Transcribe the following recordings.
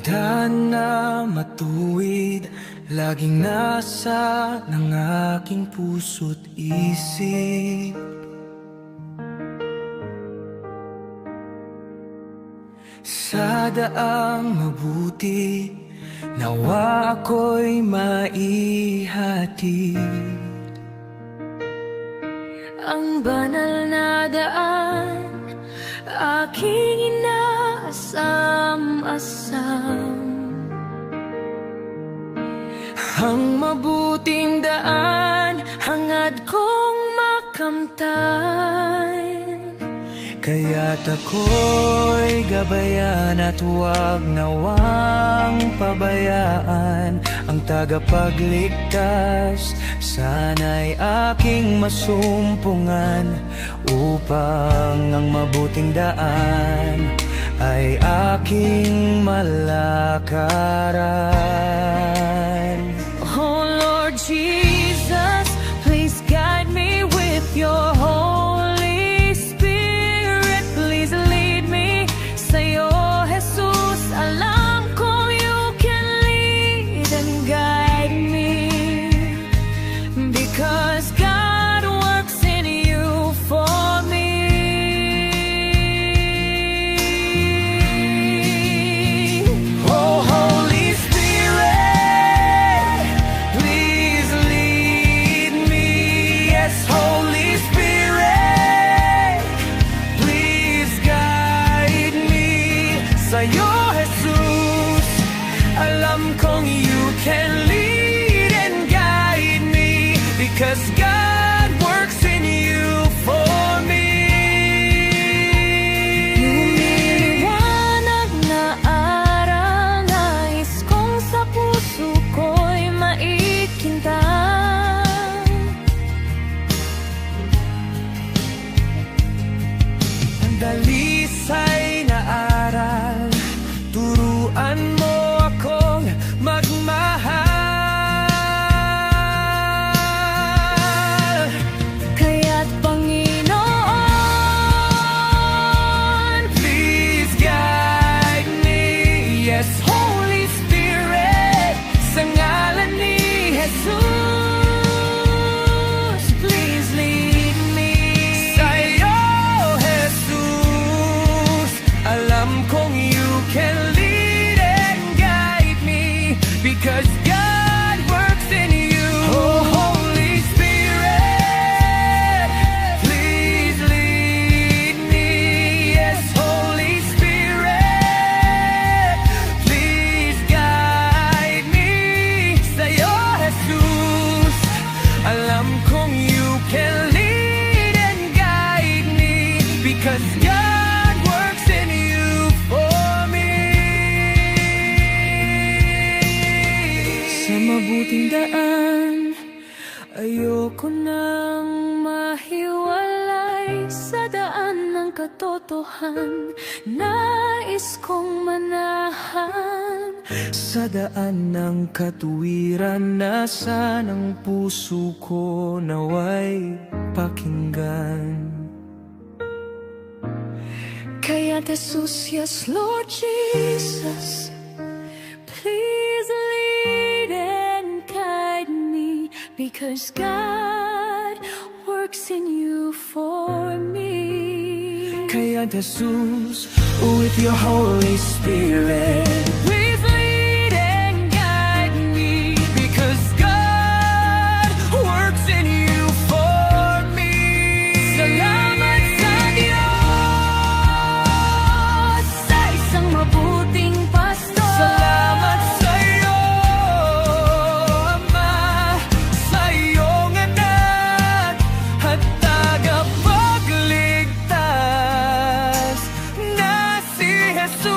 Daan na matuwid, laging nasa ng aking puso't isip. Sa daang mabuti, nawa ako'y maihatid. Ang banal na daan, aking inaasam-asam. Ang mabuting daan, hangad kong makamtan. Kaya't ako'y gabayan at huwag nawang pabayaan ang tagapagligtas. Sana'y aking masumpungan upang ang mabuting daan ay aking malakaran. Oh Lord Jesus, please guide me with your Holy Spirit. Please lead me. Sa'yo, Jesus, alam ko you can lead and guide me. Because God works in you for me. Oh Holy Spirit, please lead me. Yes, Holy Spirit, please guide me. Sa'yo, Jesus, alam kong you can lead and guide me. Because God works in you for me. Lumiliwanag na araw, nais kong sa puso ko'y maikintan. Ang dalisay na aral, turuan mo akong magmahal. Kaya't Panginoon, Please guide me. Yes, Holy Spirit, sa ngalan ni Jesus, please lead me. Sa'yo, Jesus, alam kong you can lead and guide me. Because God works in you. Oh, Holy Spirit, please lead me. Yes, Holy Spirit, please guide me. Sa'yo, Jesus, alam kong you can lead and guide me. Because God works in you for me. Sa mabuting daan, ayoko nang mahiwalay sa daan ng katotohan. Nais kong manahan sa daan ng katuwiran. Nasaan ang puso ko naway pakinggan. Kaya Jesus, yes Lord Jesus, please lead and guide me. Because God works in you for me. Kaya Jesus, with your Holy Spirit, Please lead and guide me. because God works in you for me. Salamat sa Diyos, sa isang mabuting pastor. Salamat sa'yo, Ama, sa iyong anak at tagapagligtas na si Jesus.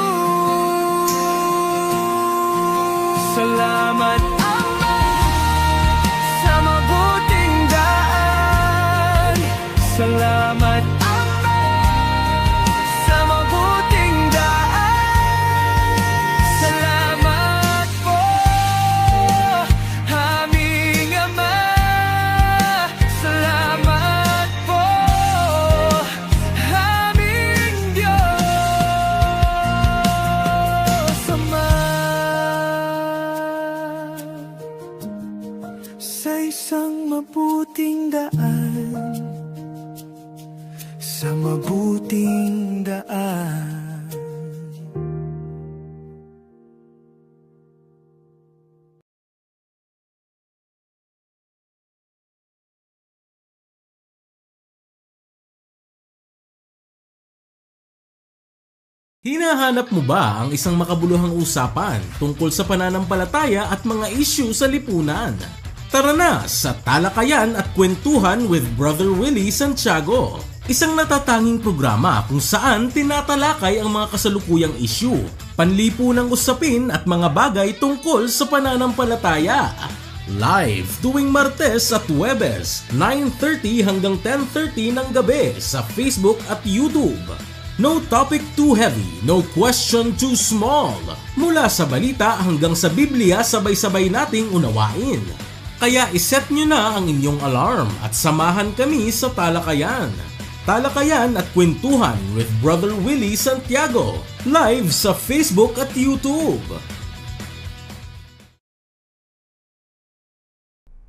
Hinahanap mo ba ang isang makabuluhang usapan tungkol sa pananampalataya at mga issue sa lipunan? Tara na sa Talakayan at Kwentuhan with Brother Willie Santiago. Isang natatanging programa kung saan tinatalakay ang mga kasalukuyang issue, panlipunang usapin at mga bagay tungkol sa pananampalataya. Live tuwing Martes at Huwebes, 9:30 hanggang 10:30 ng gabi sa Facebook at YouTube. No topic too heavy, no question too small. Mula sa balita hanggang sa Biblia, sabay-sabay nating unawain. Kaya iset nyo na ang inyong alarm at samahan kami sa Talakayan. Talakayan at Kwentuhan with Brother Willie Santiago. Live sa Facebook at YouTube.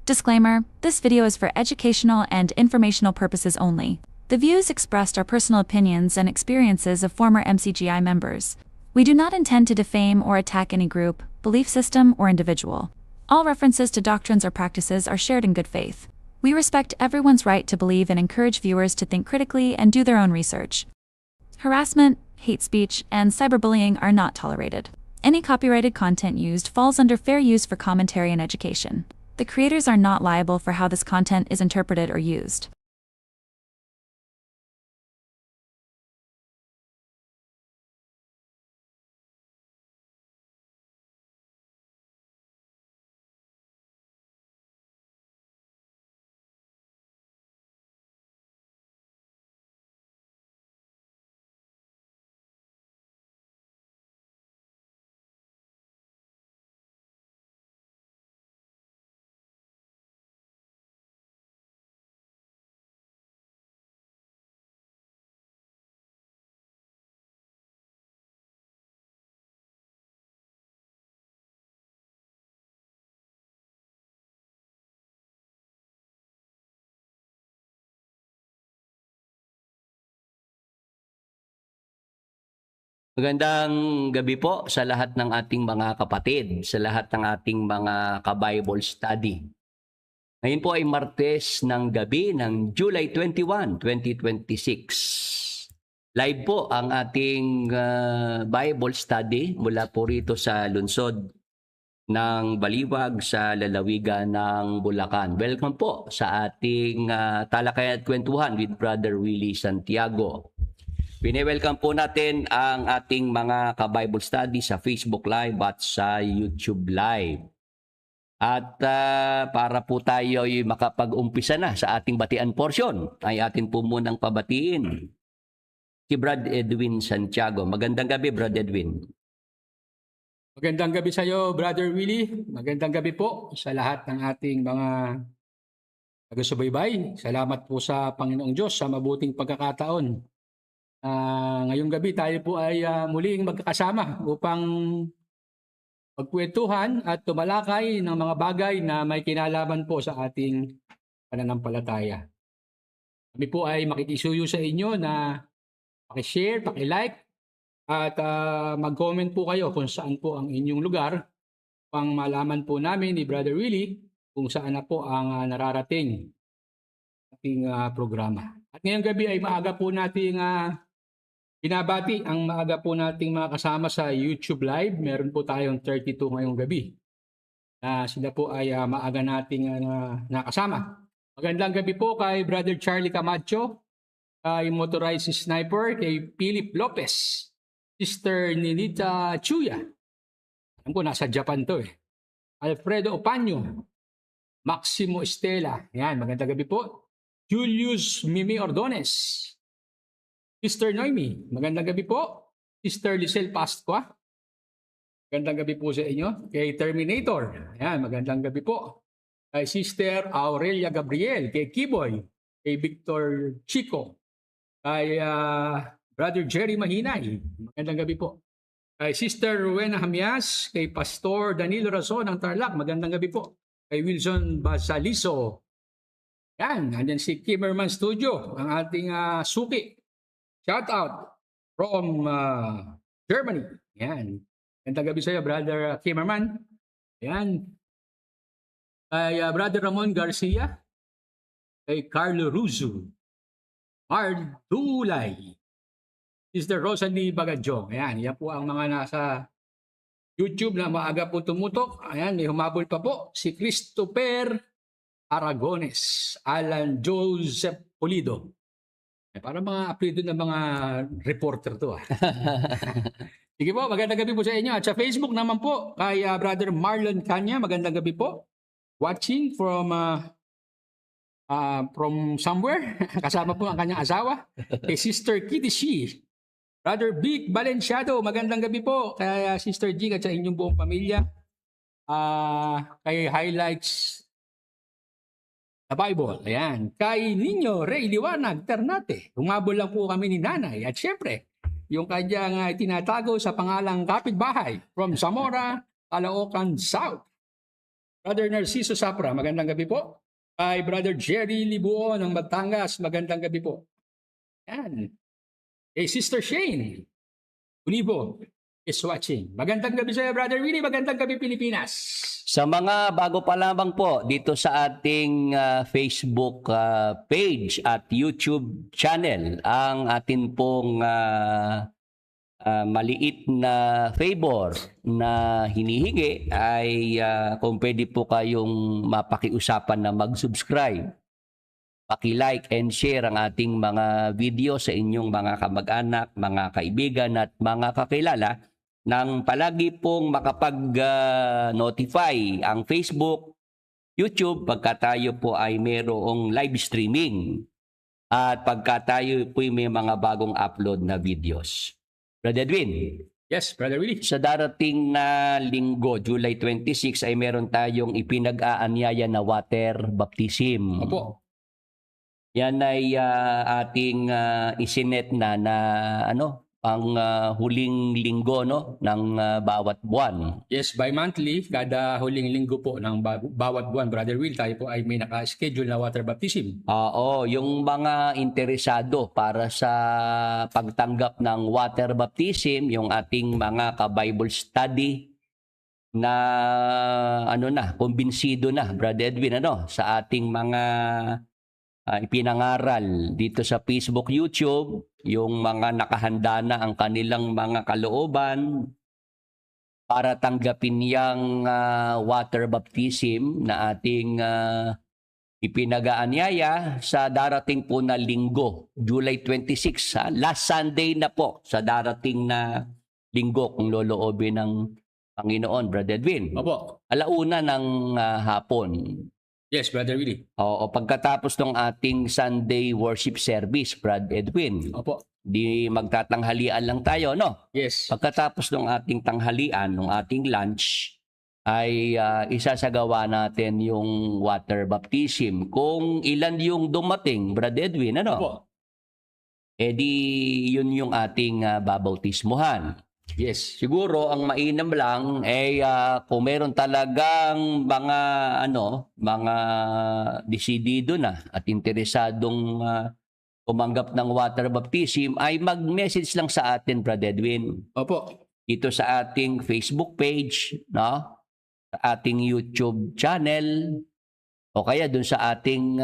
Disclaimer, this video is for educational and informational purposes only. The views expressed are personal opinions and experiences of former MCGI members. We do not intend to defame or attack any group, belief system, or individual. All references to doctrines or practices are shared in good faith. We respect everyone's right to believe and encourage viewers to think critically and do their own research. Harassment, hate speech, and cyberbullying are not tolerated. Any copyrighted content used falls under fair use for commentary and education. The creators are not liable for how this content is interpreted or used. Magandang gabi po sa lahat ng ating mga kapatid, sa lahat ng ating mga ka-Bible study. Ngayon po ay Martes ng gabi ng July 21, 2026. Live po ang ating Bible study mula po rito sa lungsod ng Baliwag sa lalawigan ng Bulacan. Welcome po sa ating Talakayan at Kwentuhan with Brother Willie Santiago. Pine-welcome po natin ang ating mga ka-Bible study sa Facebook Live at sa YouTube Live. At para po tayo ay makapag-umpisa na sa ating batian portion, ay atin po munang pabatiin si Brad Edwin Santiago. Magandang gabi, Brad Edwin. Magandang gabi sa iyo, Brother Willie. Magandang gabi po sa lahat ng ating mga taga-subaybay. Salamat po sa Panginoong Diyos sa mabuting pagkakataon. Ngayong gabi tayo po ay muling magkakasama upang magkwentuhan at tumalakay ng mga bagay na may kinalaman po sa ating pananampalataya. Kami po ay makikisuyo sa inyo na pakishare, pakilike at mag-comment po kayo kung saan po ang inyong lugar upang malaman po namin ni Brother Willie kung saan na po ang nararating ating programa. At ngayong gabi ay maaga po nating binabati ang maaga po nating mga kasama sa YouTube Live. Meron po tayong 32 ngayong gabi. Sila po ay maaga nating nakasama. Magandang gabi po kay Brother Charlie Camacho, kay Motorized Sniper, kay Philip Lopez, Sister Ninita Chuya. Alam ko, nasa Japan to eh. Alfredo Opanyo, Maximo Estela. Yan, magandang gabi po. Julius Mimi Ordones, Sister Noemi, magandang gabi po. Sister Lisel Pascua, magandang gabi po sa inyo. Kay Terminator, ayan, magandang gabi po. Kay Sister Aurelia Gabriel, kay Kiboy, kay Victor Chico, kay Brother Jerry Mahinay, magandang gabi po. Kay Sister Rowena Hamias, kay Pastor Danilo Razon ng Tarlac, magandang gabi po. Kay Wilson Basaliso, yan, andyan si Kimmerman Studio, ang ating suki. Shout out from Germany. Yan. Gandang gabi sa iyo, Brother Kimmerman. Yan. Kay Brother Ramon Garcia. Kay Carlo Ruzo. Mardulay. Sister Rosalie Bagadjong. Ayan, yan po ang mga nasa YouTube na maaga po tumutok. Ayan, may humabol pa po. Si Christopher Aragones, Alan Joseph Pulido. Para mga apelido ng mga reporter to. Sige po, magandang gabi po sa inyo. At sa Facebook naman po, kay Brother Marlon Kanya, magandang gabi po. Watching from somewhere. Kasama po ang kanyang asawa. Kay Sister Kitty Shi. Brother Vic Valenciado, magandang gabi po. Kay Sister G at sa inyong buong pamilya. Kay Highlights the Bible. Ayan. Kay Nino Ray Liwanag Ternate. Humabol lang po kami ni Nanay. At syempre, yung kanyang tinatago sa pangalang kapitbahay from Zamora, Caloocan South. Brother Narciso Sapra, magandang gabi po. Kay Brother Jerry Libuo ng Batangas, magandang gabi po. Ayan. Kay Sister Shane Unibo is watching. Magandang gabi sa iyo, Brother Willie. Magandang gabi, Pilipinas. Sa mga bago pa lamang po dito sa ating Facebook page at YouTube channel, ang atin pong maliit na favor na hinihingi ay kung pwede po kayong mapakiusapan na mag-subscribe, paki-like and share ang ating mga video sa inyong mga kamag-anak, mga kaibigan at mga kakilala nang palagi pong makapag-notify ang Facebook, YouTube pagka tayo po ay mayroong live streaming at pagka tayo po ay may mga bagong upload na videos. Brother Edwin, Yes, Brother Willie. sa darating na linggo, July 26, ay meron tayong ipinag-aanyaya na water baptism. Opo. Yan ay ating isinet na ang huling linggo ng bawat buwan. Yes, bi-monthly, kada huling linggo po ng bawat buwan, Brother Will, tayo po ay may naka-schedule na water baptism. Oo, yung mga interesado para sa pagtanggap ng water baptism, yung ating mga ka-Bible study na kumbinsido na, Brother Edwin, sa ating mga ipinangaral dito sa Facebook, YouTube, yung mga nakahanda na ang kanilang mga kalooban para tanggapin yung water baptism na ating ipinag-aanyaya sa darating po na linggo, July 26. Last Sunday na po sa darating na linggo kung loloobin ng Panginoon, Brother Edwin. Opo. Alauna ng hapon. Yes, Brother Willie. O pagkatapos ng ating Sunday worship service, Brad Edwin, Opo. di magtatanghalian lang tayo, no? Yes. Pagkatapos ng ating tanghalian, ng ating lunch, ay isasagawa natin yung water baptism. Kung ilan yung dumating, Brad Edwin, Opo. di yun yung ating babautismuhan. Yes. Siguro ang mainam lang ay kung meron talagang mga desidido na at interesadong tumanggap ng water baptism ay mag-message lang sa atin, Brother Edwin. Opo. Dito sa ating Facebook page, no? Sa ating YouTube channel o kaya dun sa ating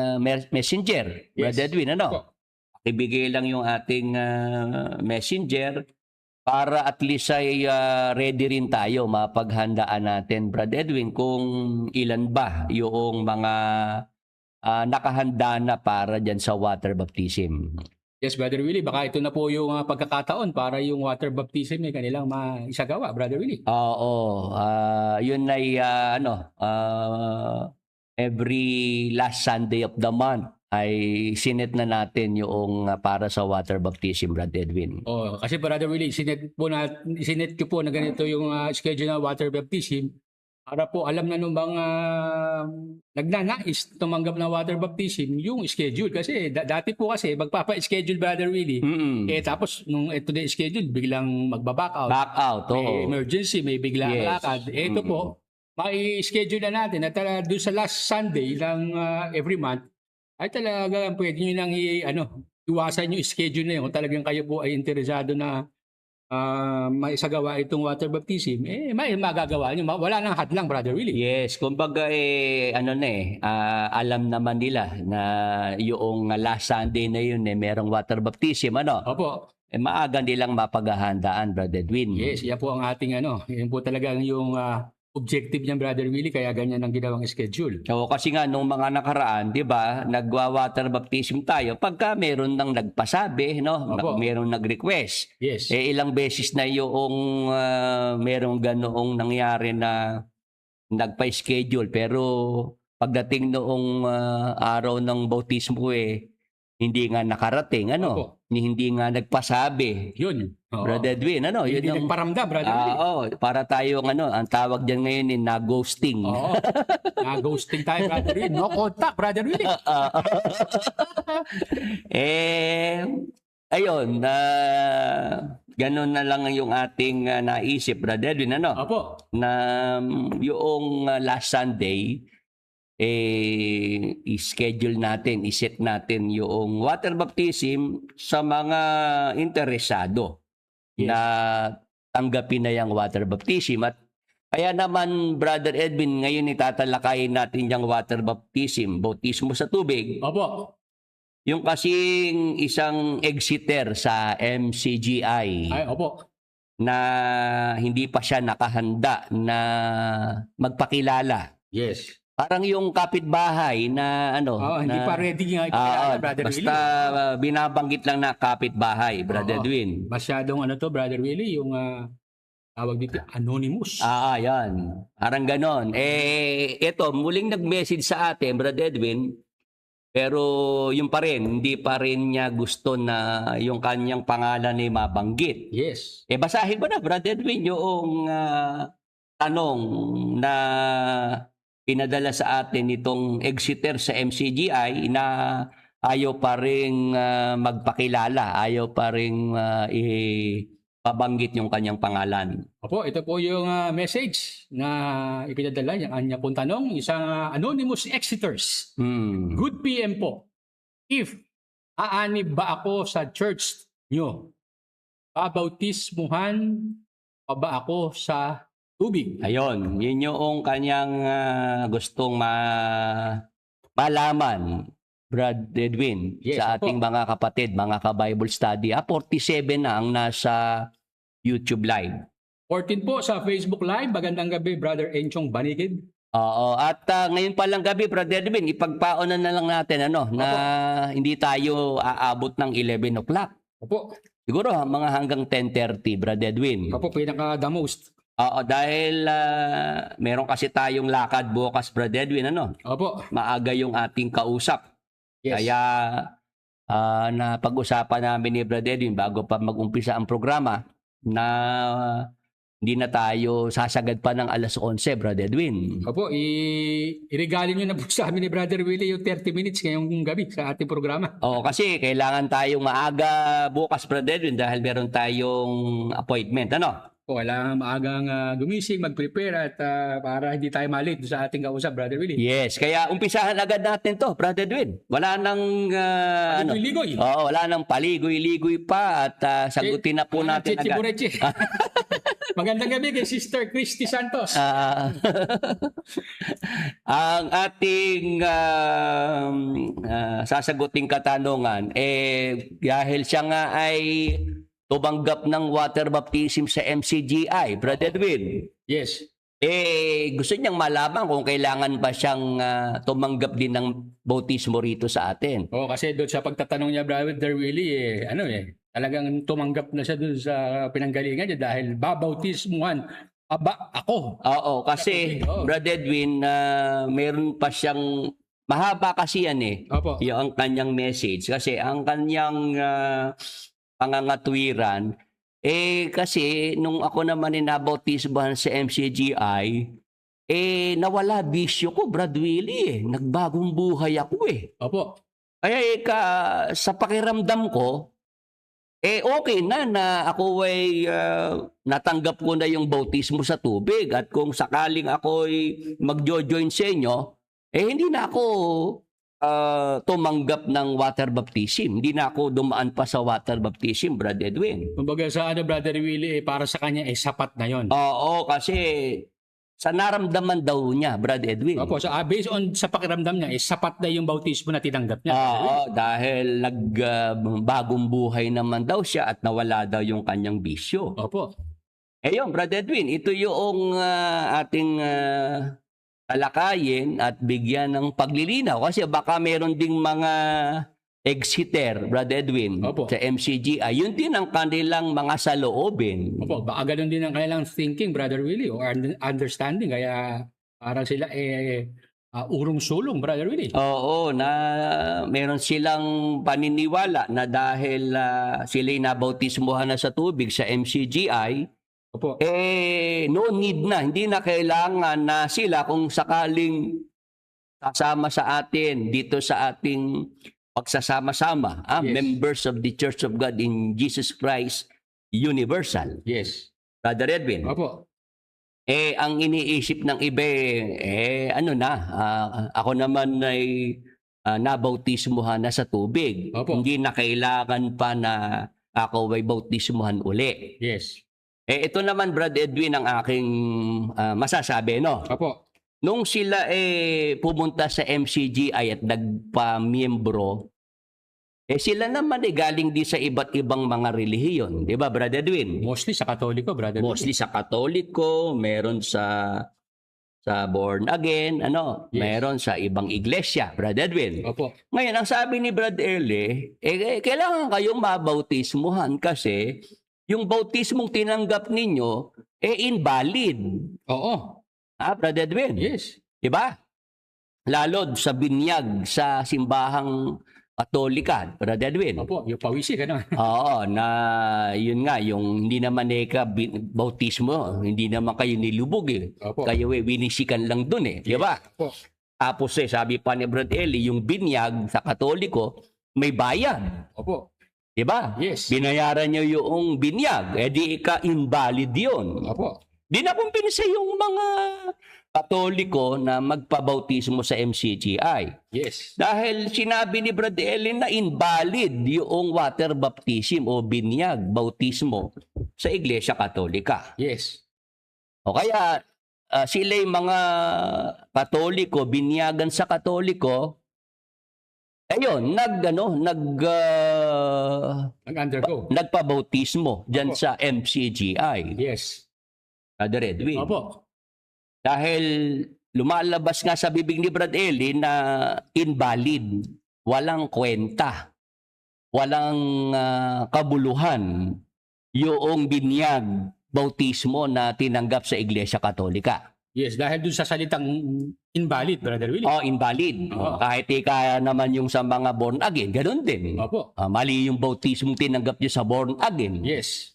messenger, Yes. Brother Edwin, Opo. Ibigay lang yung ating messenger para at least ay ready rin tayo mapaghandaan natin, Brad Edwin, kung ilan ba yung mga nakahanda na para dyan sa water baptism. Yes, Brother Willie. Baka ito na po yung pagkakataon para yung water baptism ay kanilang maisagawa, Brother Willie. Oo, yun ay every last Sunday of the month ay sinet na natin yung para sa water baptism, Brad Edwin. Oh, kasi Brother Willie, sinet ko po na ganito yung schedule ng water baptism para po alam na nung mga nagnanais tumanggap ng water baptism yung schedule. Kasi dati po kasi magpapa-schedule, Brother Willie. Tapos nung ito na schedule, biglang magbaback out. Back out, May emergency, may biglang Yes. lakad. Ito po, may schedule na natin at doon sa last Sunday ng every month, ay talaga pwede nyo nang iwasan yung schedule na yun. Kung talagang kayo po ay interesado na maisagawa itong water baptism, may magagawa nyo. Wala nang hadlang, Brother Willie. Yes, kumbaga alam naman nila na yung last Sunday na yun merong water baptism, Opo. maaga nilang mapaghahandaan, Brother Edwin. Yes, yan po ang ating yan po talaga yung objective niyan, Brother Willie, kaya ganyan ang ginawang schedule. So, kasi nga nung mga nakaraan, 'di ba, nagwa-water baptism tayo pagka meron nang nagpasabi, no? Opo. Meron nag-request. Yes. Ilang beses na yung merong ganoong nangyari na nagpa-schedule pero pagdating noong araw ng bautismo hindi nga nakarating, Opo. hindi nga nagpasabi. Yun. Oo. Brother Edwin, Hindi yun ang nagparamdam, Brother Willie. para tayong ang tawag diyan ngayon na-ghosting. Oo. Na-ghosting tayo, Brother Willie. No contact, Brother Willie. Ayun, ganun na lang yung ating naisip, Brother Edwin, Opo. na yung last Sunday, i-schedule natin, i-set natin yung water baptism sa mga interesado Yes. na tanggapin na yung water baptism. At kaya naman, Brother Edwin, ngayon itatalakayin natin yung water baptism, bautismo sa tubig. Opo. Yung kasing isang exeter sa MCGI Ay, opo. na hindi pa siya nakahanda na magpakilala. Yes. Parang yung kapitbahay na Hindi na, pa ready nga ipakilala, Brother basta Willie. binabanggit lang na kapitbahay, Brother Oo. Edwin. Masyadong Brother Willie, yung tawag dito, anonymous. Yan. Parang ganon. Ito, muling nag-message sa atin, Brother Edwin, pero yung pa rin, hindi pa rin niya gusto na yung kanyang pangalan ay mabanggit. Yes. Basahin mo na, Brother Edwin, yung tanong na pinadala sa atin itong exeter sa MCGI na ayaw pa rin magpakilala, ayaw pa rin ipabanggit yung kanyang pangalan. Opo, ito po yung message na ipinadala yung kanya pong tanong, isang anonymous exeters. Good PM po. If aanib ba ako sa church nyo, babautismuhan pa ba ako sa tubig? Ayun, yun yung kanyang gustong malaman, Brad Edwin, Yes, sa opo. ating mga kapatid, mga ka-Bible study. 47 na ang nasa YouTube Live. 14 po sa Facebook Live. Magandang gabi, Brother Enchong Banikid. Oo, at ngayon pa lang gabi, Brad Edwin, ipagpaonan na lang natin na hindi tayo aabot ng 11 o'clock. Opo, Siguro mga hanggang 10:30, Brad Edwin. opo, pinaka the most. Oo, dahil meron kasi tayong lakad bukas, Brad Edwin, Opo, maaga yung ating kausap. yes. Kaya napag-usapan namin ni Brad Edwin bago pa mag-umpisa ang programa na hindi na tayo sasagad pa ng alas 11, Brad Edwin. Opo, i-regalo nyo na po sa amin ni Brother Willie yung 30 minutes ngayong gabi sa ating programa. Oo, kasi kailangan tayong maaga bukas, Brad Edwin, dahil meron tayong appointment. O, kailangan maagang gumising, mag-prepare at para hindi tayo malate sa ating kausap, Brother Willie. Yes, kaya umpisahan agad natin to, Brad Edwin. Wala nang Paligoy-ligoy. Oo, wala nang paligoy-ligoy pa at sagutin na po natin agad. Chichibureche. Magandang gabi kay Sister Christy Santos. Ang ating sasaguting katanungan, dahil siya nga ay tumanggap ng water baptism sa MCGI, Brad Edwin. Yes. Gusto niyang malaman kung kailangan ba siyang tumanggap din ng bautismo rito sa atin. O, kasi doon sa pagtatanong niya, Brother Willie, talagang tumanggap na siya doon sa pinanggalingan niya dahil babautismuhan aba ako. Oo, kasi Oo. Brad Edwin, meron pa siyang mahaba kasi yan Opo. yung ang kanyang message. Kasi ang kanyang pangangatwiran, kasi nung ako naman nabautismuhan sa MCGI, nawala bisyo ko, Brad Willie. Nagbagong buhay ako Opo. Kaya sa pakiramdam ko, okay na ako ay natanggap ko na yung bautismo sa tubig. At kung sakaling ako ay magjo-join sa inyo, hindi na ako tumanggap ng water baptism. Hindi na ako dumaan pa sa water baptism, Brad Edwin. Kumbaga sa Brother Willie, para sa kanya sapat na yon. Oo, kasi Sa naramdaman daw niya, Brad Edwin. Opo, so based on sa pakiramdam niya, sapat na yung bautismo na tinanggap niya. Oo, dahil bagong buhay naman daw siya at nawala daw yung kanyang bisyo. Opo. Yun, Brad Edwin, ito yung ating talakayin at bigyan ng paglilinaw. Kasi baka meron ding mga exiter, Brad Edwin, Opo. sa MCGI. Yun din ang kanilang mga saloobin. Opo, baka ganun din ang kanilang thinking, Brother Willie, or understanding. Kaya parang sila urong-sulong, Brother Willie. Oo, na meron silang paniniwala na dahil sila'y nabautismuhan na sa tubig sa MCGI, Opo. no need na, hindi na kailangan na sila kung sakaling kasama sa atin dito sa ating pagsasama-sama, Yes. members of the Church of God in Jesus Christ Universal. Yes. Brother Edwin, Opo. ang iniisip ng iba, ako naman ay nabautismuhan na sa tubig. Opo. Hindi na kailangan pa na ako ay bautismuhan uli. Yes. Ito naman, Brad Edwin, ang aking masasabi, no? Opo. Nung sila pumunta sa MCGI at nagpa-miyembro, sila naman galing din sa iba't ibang mga relihiyon. Di ba, Brad Edwin? Mostly sa Katoliko, Brother Willie. Mostly sa Katoliko, meron sa born again, Yes. meron sa ibang iglesia, Brad Edwin. Opo. Ngayon, ang sabi ni Brad Eli, kailangan kayong mabautismuhan kasi yung bautismong tinanggap ninyo, invalid. Oo. Brad Edwin? Yes. Diba? Lalo sa binyag sa simbahang Katolika, Brad Edwin. Opo, yung pawisi, gano'n. Oo, na yun nga, yung hindi naman bautismo, hindi naman kayo nilubog Opo. Kayo winisikan lang dun diba? Opo. Tapos sabi pa ni Brad Eli, yung binyag sa Katoliko, may bayad. Opo. Diba? Yes. Binayaran nyo yung binyag, di invalid yun. Opo. Di na kumpinsa yung mga Katoliko na magpabautismo sa MCGI. Yes. Dahil sinabi ni Brad Ellen na invalid yung water baptism o binyag, bautismo sa Iglesia Katolika. Yes. O kaya sila'y mga Katoliko, binyagan sa Katoliko, Nag-undergo. nagpabautismo dyan Opo. sa MCGI. Yes. Brother Edwin. Opo. Dahil lumalabas nga sa bibig ni Brad Eli na invalid, walang kwenta, walang kabuluhan yung binyag, bautismo na tinanggap sa Iglesia Katolika. Yes, dahil dun sa salitang invalid, Brother Willie. Invalid. Oo. Kahit kaya naman yung sa mga born again, ganun din. Opo. Mali yung bautismo tinanggap nyo sa born again. Yes.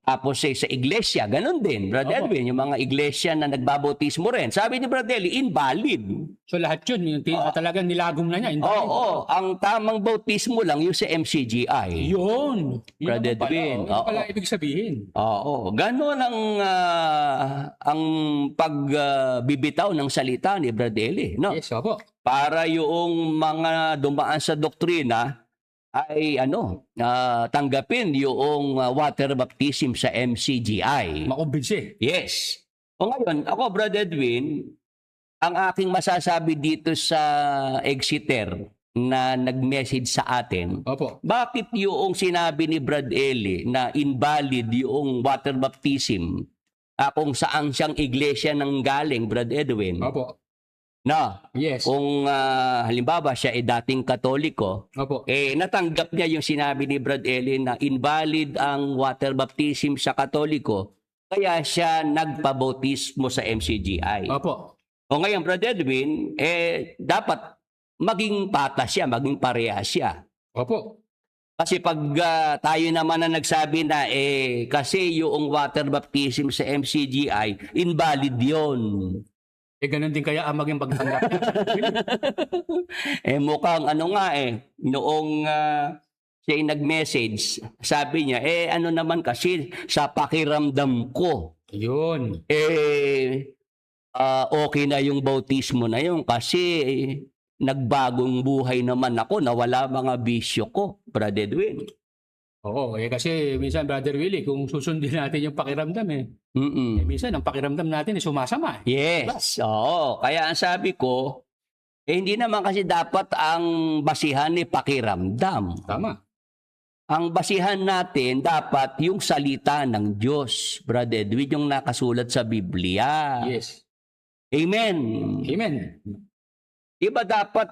Tapos sa iglesia, ganun din, Brother Opo. Edwin, yung mga iglesia na nagbabautismo rin. Sabi ni Brother Eli, invalid. So lahat yun, yung talagang nilagom na niya. Invalid. Oo, ang tamang bautismo lang yung sa MCGI. Yun. Brother naman pala, Edwin, Yun pala ibig sabihin. Oo, ganun ang pagbibitaw ng salita ni Brother Eli, no? Yes, opo. Para yung mga dumaan sa doktrina ay tanggapin yung water baptism sa MCGI. Makumbinsi. Yes. O ngayon, ako, Brother Edwin, ang aking masasabi dito sa Exeter na nag-message sa atin, Opo. bakit yung sinabi ni Brad Eli na invalid yung water baptism kung saan siyang iglesia nang galing, Brad Edwin? Opo. Na, Yes. kung halimbawa siya ay dating Katoliko, Opo. natanggap niya yung sinabi ni Brad Eli na invalid ang water baptism sa Katoliko, kaya siya nagpabautismo sa MCGI. Opo. O ngayon, Brad Edwin, dapat maging patas siya, maging pareha siya. Opo. Kasi pag tayo naman na nagsabi na, kasi yung water baptism sa MCGI, invalid yon. Ganun din kaya ang maging pagtanggap niya. Mukhang noong siya nag-message, sabi niya, naman kasi sa pakiramdam ko, Yun. okay na yung bautismo na yun kasi nagbagong buhay naman ako, nawala mga bisyo ko, Brad Edwin. Oo, kasi minsan, Brother Willie, kung susundin natin yung pakiramdam minsan ang pakiramdam natin sumasama. Yes, oo. Kaya ang sabi ko, hindi naman kasi dapat ang basihan ni pakiramdam. Tama. Ang basihan natin dapat yung salita ng Diyos, Brother Edwin, yung nakasulat sa Biblia. Yes. Amen. Amen. Iba dapat,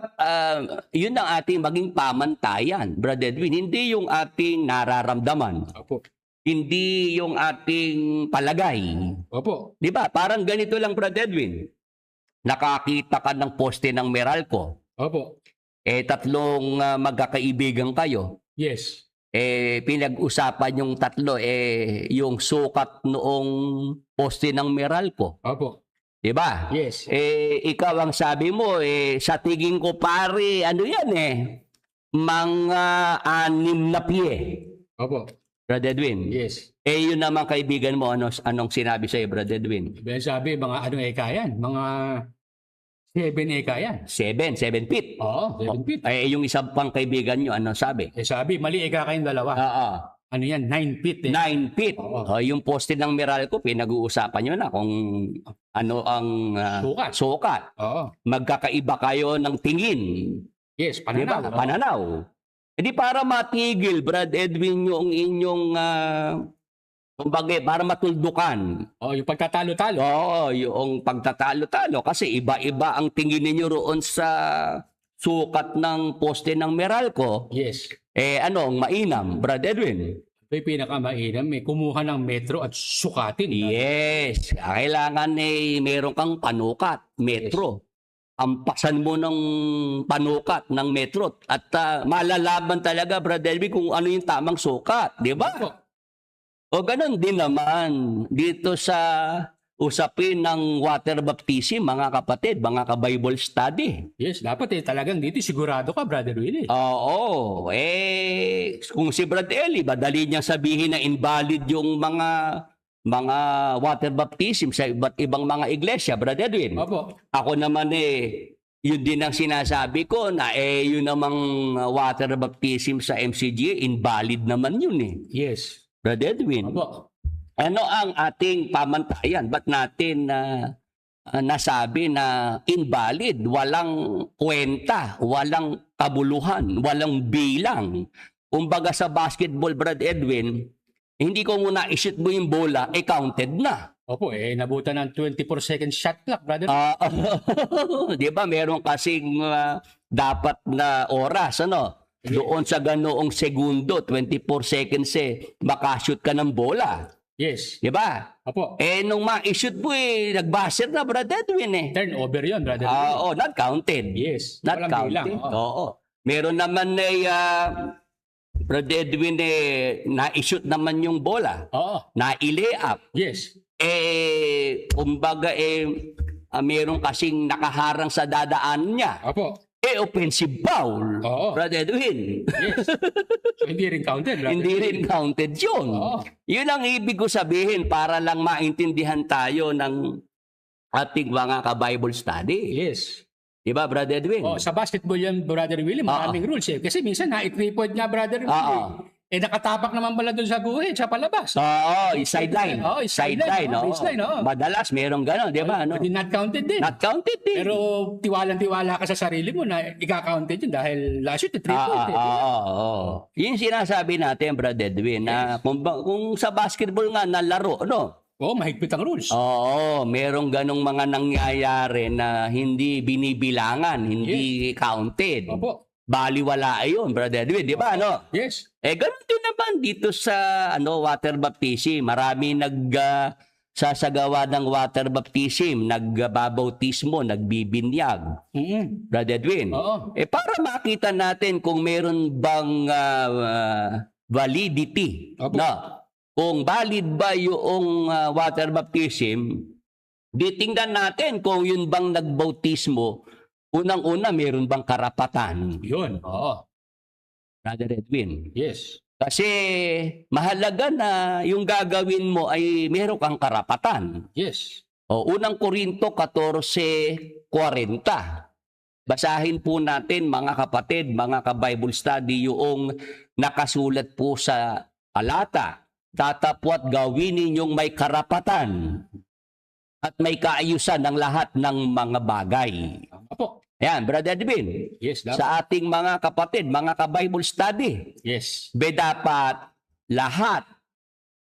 yun ang ating maging pamantayan, Brother Edwin. Hindi yung ating nararamdaman. Opo. Hindi yung ating palagay. Opo. Di ba? Parang ganito lang, Brother Edwin. Nakakita ka ng poste ng Meralco. Opo. Tatlong magkakaibigan kayo. Yes. Pinag-usapan yung tatlo, yung sukat noong poste ng Meralco. Opo. Diba? Yes. Ikaw ang sabi mo, sa tingin ko pare, ano yan mga 6 na pie. Opo. Brother Edwin. Yes. Yun naman kaibigan mo, anong sinabi sa'yo, Brother Edwin? Sabi, mga anong eka yan? Mga 7 eka yan. 7 feet. Oo, 7 feet. Yung isang pang kaibigan nyo, ano sabi? Sabi, mali eka kayong dalawa. Oo. Ano yan? 9 feet 9 feet. Oo. Yung poste ng Meralco, pinag-uusapan nyo na kung ano ang sukat. Oo. Magkakaiba kayo ng tingin. Yes, Diba? pananaw. Pananaw. Hindi para matigil, Brad Edwin, yung inyong, kumbaga, para matuldukan. Yung pagtatalo-talo. Oo, yung pagtatalo-talo. Kasi iba-iba ang tingin ninyo roon sa sukat ng poste ng Meralco. Yes. Anong mainam, Brad Edwin? Ito'y pinakamainam, kumuha ng metro at sukatin. Yes. Kailangan meron kang panukat, metro. Ampasan mo ng panukat ng metro at malalaman talaga, Brother Edwin, kung ano yung tamang sukat. Di ba? Opo. O ganun din naman dito sa usapin ng water baptism, mga kapatid, mga ka-Bible study. Yes, dapat talagang dito sigurado ka, Brother Willie. Oo. Kung si Brother Eli, madali niyang sabihin na invalid yung mga water baptism sa iba't ibang mga iglesia, Brother Edwin. Opo. Ako naman yun din ang sinasabi ko na yun namang water baptism sa MCGA, invalid naman yun Yes. Brother Edwin. Opo. Ano ang ating pamantayan? Ba't natin nasabi na invalid? Walang kwenta, walang kabuluhan, walang bilang. Kumbaga sa basketball, Brad Edwin, hindi ko muna i-shoot mo yung bola, counted na. Opo, nabutan ng 24-second shot clock, Brother. Di ba, meron kasing dapat na oras, ano? Doon sa ganoong segundo, 24 seconds makashoot ka ng bola. Yes. Di ba? Opo. Nung ma-shoot mo nag-buzzer na, Brad Edwin Turnover yun, Brother. not counted. Yes. Not Walang counted. bilang, Oo. Meron naman Brad Edwin na-shoot naman yung bola. Oo. Na-lay up. Yes. Kumbaga meron kasing nakaharang sa dadaan niya. Opo. Offensive foul. Oo. Brad Edwin. Yes. So, hindi rin counted, Brother. Hindi rin counted yun. Oo. Yun ang ibig ko sabihin para lang maintindihan tayo ng ating mga ka-Bible study. Yes. Diba, Brother Edwin? Sa basketball yan, Brother Willie, maraming rules Kasi minsan na-3 point nga, Brother Willie. Oo. Nakatapak naman pala doon sa guhit, sa palabas. Oo, sideline. Oo, sideline. Oo, baseline, oo. Madalas merong gano'n, di ba? Hindi not counted din. Not counted din. Pero tiwalang-tiwala ka sa sarili mo na ika-counted yun dahil last shoot, 3 point. Oo. Yun sinasabi natin, Brother Edwin, na kung sa basketball nga na laro, mahigpit ang rules. Oo, merong ganong mga nangyayari na hindi binibilangan, hindi counted. Opo. Baliwala yun, Brother Edwin, di ba? Yes. Ganun din naman dito sa water baptism. Marami sasagawa ng water baptism, nagbabautismo, nagbibinyag. Brother Edwin. Oo. Para makita natin kung meron bang validity. Opo. Kung valid ba yung water baptism, ditingnan natin kung yun bang nagbautismo, unang-una meron bang karapatan. Yun. Oo. Brother Edwin. Yes. Kasi mahalaga na yung gagawin mo ay meron kang karapatan. Yes. Unang Korinto 14:40. Basahin po natin, mga kapatid, mga ka-Bible study, yung nakasulat po sa talata, tatapwat gawin ninyong may karapatan at may kaayusan ng lahat ng mga bagay. Opo. Ayan, Brother Edwin, Yes, dapat. sa ating mga kapatid, mga ka-Bible study, Yes. dapat lahat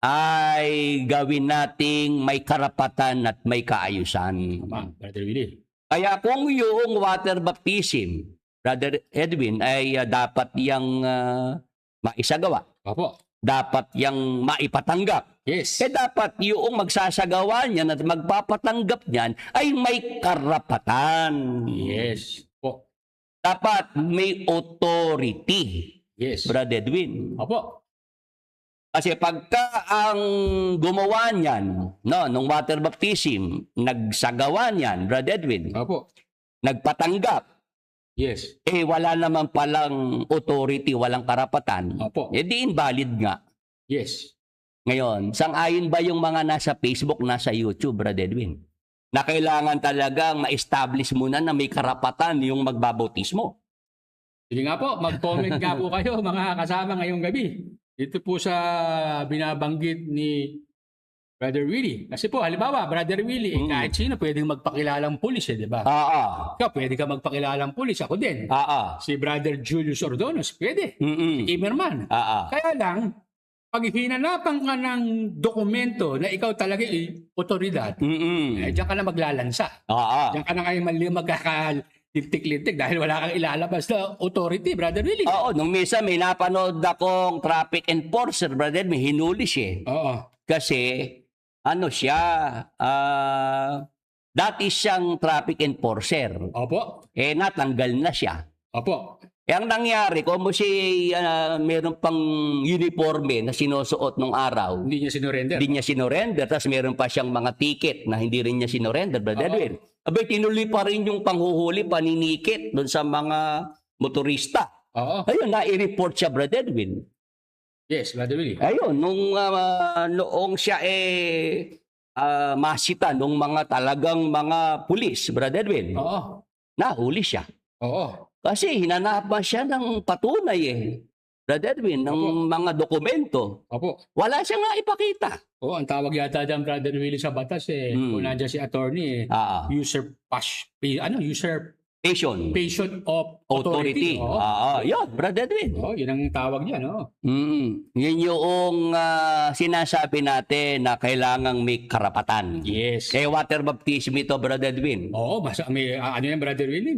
ay gawin nating may karapatan at may kaayusan. Tama, Brother Willie. Kaya kung yung water baptism, Brother Edwin, ay dapat yang maisagawa, Opo. dapat yang maipatanggap. Yes. Dapat yung magsasagawa niyan at magpapatanggap niyan ay may karapatan. Yes. Opo. Dapat may authority, Yes. Brother Edwin. Opo. Kasi pagka ang gumawa niyan, no, nung water baptism, nagsagawa niyan, Brother Edwin, Opo. nagpatanggap, Yes. wala naman palang authority, walang karapatan, Opo. di invalid nga. Yes. Ngayon, sang-ayon ba yung mga nasa Facebook, nasa YouTube, Brother Edwin, na kailangan talagang ma-establish muna na may karapatan yung magbabautismo? Sige nga po, mag-comment nga po kayo mga kasama ngayong gabi. Ito po sa binabanggit ni Brother Willie. Kasi po, halimbawa, Brother Willie, kahit sino pwedeng magpakilalang pulis, di ba? Ikaw, pwede ka magpakilalang pulis. Ako din. Si Brother Julius Ordonos, pwede. Imerman. Kaya lang, pag hinanapan ka ng dokumento na ikaw talaga otoridad, diyan ka na maglalansa. Diyan ka na kayo magkakalintik-lintik dahil wala kang ilalabas na authority, Brother Willie. Oo, nung misa may napanood akong traffic enforcer, Brother, may hinuli siya. Oo. Kasi, ano siya, dati siyang traffic enforcer. Opo. Natanggal na siya. Opo. Ang nangyari, kung mo siya meron pang uniforme na sinusuot nung araw, Hindi niya sinurrender. hindi niya sinorender, tapos meron pa siyang mga ticket na hindi rin niya sinorender, Brother Edwin. Abay, tinuloy pa rin yung panghuhuli, paninikit doon sa mga motorista. Oo. Ayun, na-i-report siya, Brother Edwin. Yes, Brother Willie. Ayun, noong siya masita nung mga talagang mga pulis, Brother Edwin, Oo. nahuli siya. Oo. Kasi hinanapan siya ng patunay Brother Edwin, ng mga dokumento. Opo. Wala siya nga ipakita. Oo, ang tawag yata dyan, Brother Willie, sa batas kung nandiyan si attorney, usurpation of authority. Oo. Yun, Brother Edwin. Oo, yun ang tawag niyan. Oo. Yun yung sinasabi natin na kailangang may karapatan. Yes. Water baptism ito, Brother Edwin. Oo, may, ano yan, Brother Willie?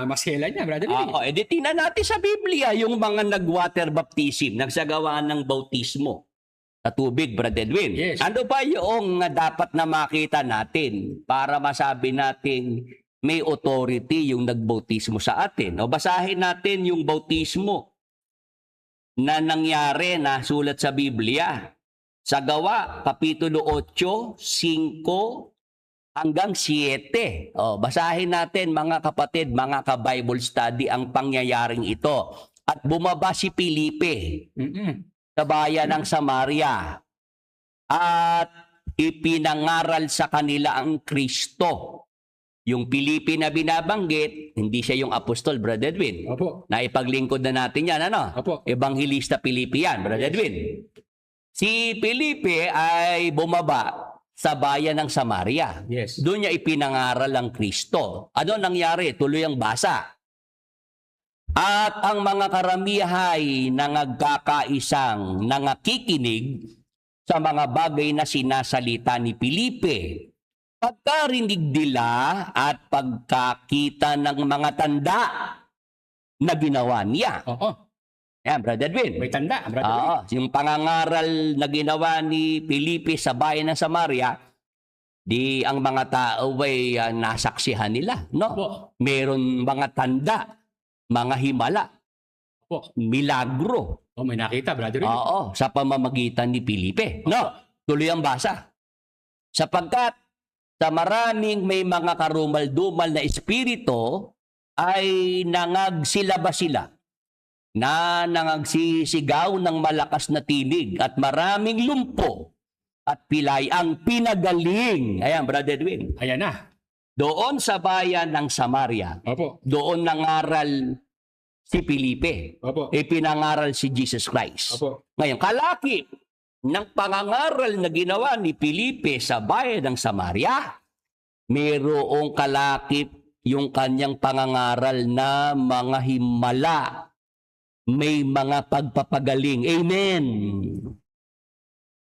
Masela niya, Brother Willie. Di tingnan natin sa Biblia yung mga nag-water baptism, nagsagawa ng bautismo sa tubig, Brother Edwin. Yes. Ano ba yung dapat na makita natin para masabi natin may authority yung nagbautismo sa atin? O basahin natin yung bautismo na nangyari na sulat sa Biblia. Sa Gawa, Kapitulo 8, 5 hanggang 7. O, basahin natin mga kapatid, mga ka-Bible study ang pangyayaring ito. At bumaba si Felipe sa bayan ng Samaria at ipinangaral sa kanila ang Kristo. Yung Felipe na binabanggit, hindi siya yung apostol, Brother Edwin. Opo. Naipaglingkod na natin yan, ano? Opo. Evangelista Felipe yan, Brother Edwin. Si Felipe ay bumaba sa bayan ng Samaria. Yes. Doon niya ipinangaral ang Kristo. Ano nangyari? Tuloy ang basa. At ang mga karamihay na nagkakaisang nangakikinig sa mga bagay na sinasalita ni Felipe, pagkarinig nila at pagkakita ng mga tanda na ginawa niya. Oo. Yan, Brother Edwin. May tanda, Brother Willie. Yung pangangaral na ginawa ni Felipe sa bayan ng Samaria, di ang mga tao ay nasaksihan nila. No? Opo. Meron mga tanda, mga himala, Opo. milagro. Oh, may nakita, Brother Willie. Sa pamamagitan ni Felipe. No, tuloy ang basa. Sapagkat sa maraming may mga karumal-dumal na espiritu ay nangagsilabas sila na nangagsisigaw ng malakas na tinig at maraming lumpo at pilay ang pinagaling. Ayan, Brother Edwin. Ayan na. Doon sa bayan ng Samaria, Opo. doon nangaral si Felipe. Opo. Ipinangaral si Jesus Christ. Opo. Ngayon, kalakip ng pangangaral na ginawa ni Felipe sa bayan ng Samaria, mayroong kalakip yung kanyang pangangaral na mga himala, may mga pagpapagaling. Amen.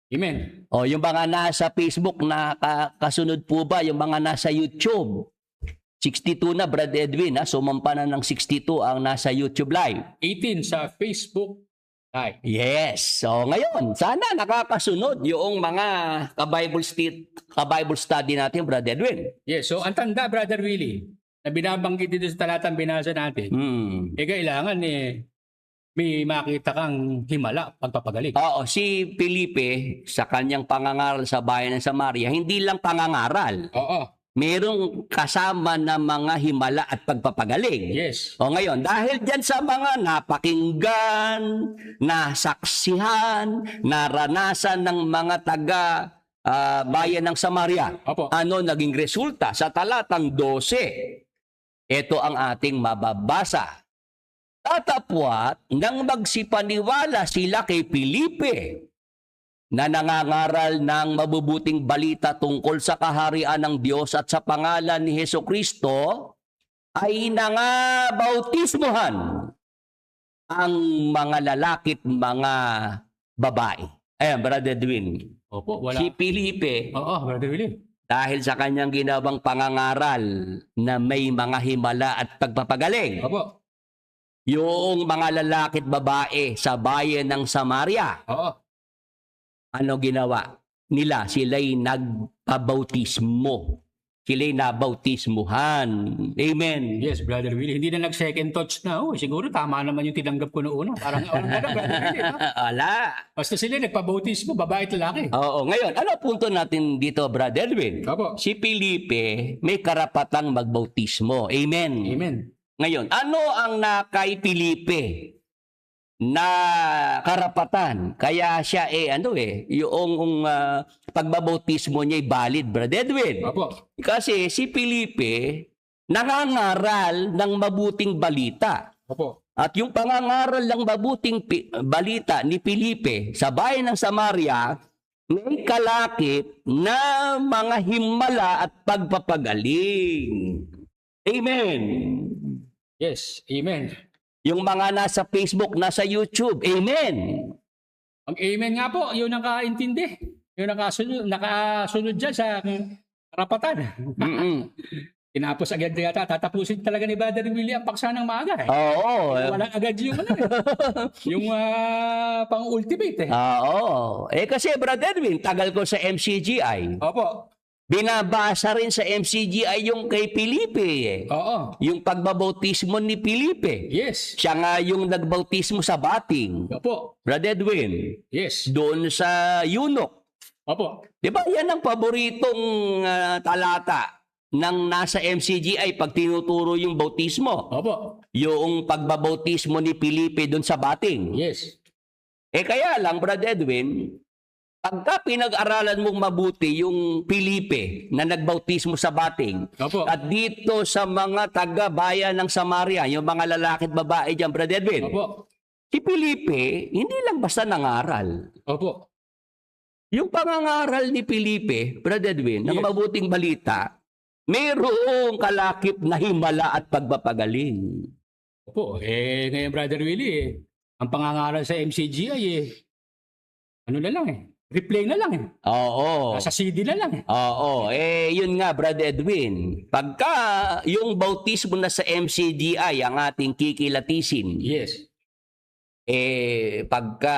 Amen. O, yung mga nasa Facebook na kasunod po ba, yung mga nasa YouTube, 62 na, Brad Edwin, ha? Sumampa na ng 62 ang nasa YouTube Live. 18 sa Facebook Live. Yes. So ngayon, sana nakakasunod yung mga ka-Bible study natin, Brad Edwin. Yes, so ang tanda, Brother Willie, na binabanggit dito sa talatang binasa natin, kailangan may makita kang himala, pagpapagaling. Oo, si Felipe sa kanyang pangangaral sa bayan ng Samaria, hindi lang pangangaral. Oo. Merong kasama na mga himala at pagpapagaling. Yes. O ngayon, dahil dyan sa mga napakinggan, nasaksihan, naranasan ng mga taga bayan ng Samaria, Opo. ano naging resulta sa talatang 12? Ito ang ating mababasa. Tatapwat nang magsipaniwala sila kay Felipe na nangangaral ng mabubuting balita tungkol sa kaharian ng Diyos at sa pangalan ni Hesukristo, ay nangabautismohan ang mga lalaki at mga babae. Ayan, Brother Edwin. Opo, wala. Si Felipe, Oo, Brother Willie. dahil sa kanyang ginawang pangangaral na may mga himala at pagpapagaling, Opo. yung mga lalaki at babae sa bayan ng Samaria, Oo. ano ginawa nila? Sila'y nagpabautismo. Sila'y nabautismuhan. Amen. Yes, Brother Willie. Hindi na nag-second thoughts na. Oh, siguro tama naman yung tinanggap ko noon. Parang, Brother Willie. Ha? Ala. Basta sila nagpabautismo, babae at lalaki. Oo, ngayon, ano punto natin dito, Brother Edwin? Opo. Si Felipe may karapatang magbautismo. Amen. Amen. Ngayon, ano ang nakay Felipe na karapatan? Kaya siya yung pagbabautismo niya ay valid, Brother Edwin. Opo. Kasi si Felipe nangangaral ng mabuting balita. Opo. At yung pangangaral ng mabuting balita ni Felipe sa bayan ng Samaria, may kalakip na mga himala at pagpapagaling. Amen. Yes. Amen. Yung mga nasa Facebook, nasa YouTube, amen. Ang amen nga po, yun ang kaintindi. Yun ang nakasunod dyan sa karapatan. Tinapos agad yata, tatapusin talaga ni Brother Willie ang paksa ng maaga. Oo. Wala agad yung yung pang-ultimate. Oo. Kasi Brother Edwin, tagal ko sa MCGI. Opo. Binabasa rin sa MCGI yung kay Felipe. Oo. Yung pagbabautismo ni Felipe. Yes. Siya nga yung nagbautismo sa bating. Opo. Brother Edwin, Yes. doon sa Yunok. Opo. Di ba yan ang paboritong talata ng nasa MCGI pag tinuturo yung bautismo? Opo. Yung pagbabautismo ni Felipe doon sa bating. Yes. Kaya lang, Brother Edwin, pagka pinag-aralan mong mabuti yung Felipe na nagbautismo sa bating, Opo. at dito sa mga taga-bayan ng Samaria, yung mga lalaki at babae dyan, Brother Edwin, Opo. si Felipe, hindi lang basta nangaral. Opo. Yung pangangaral ni Felipe, Brother Edwin, ng Yes. mabuting balita, mayroong kalakip na himala at pagpapagaling. Opo. Ngayon, Brother Willie, ang pangangaral sa MCGI ano na lang replay na lang Oo. Nasa CD na lang Oo. Yun nga, Brother Edwin. Pagka yung bautismo na sa MCGI ang ating kikilatisin, Yes. pagka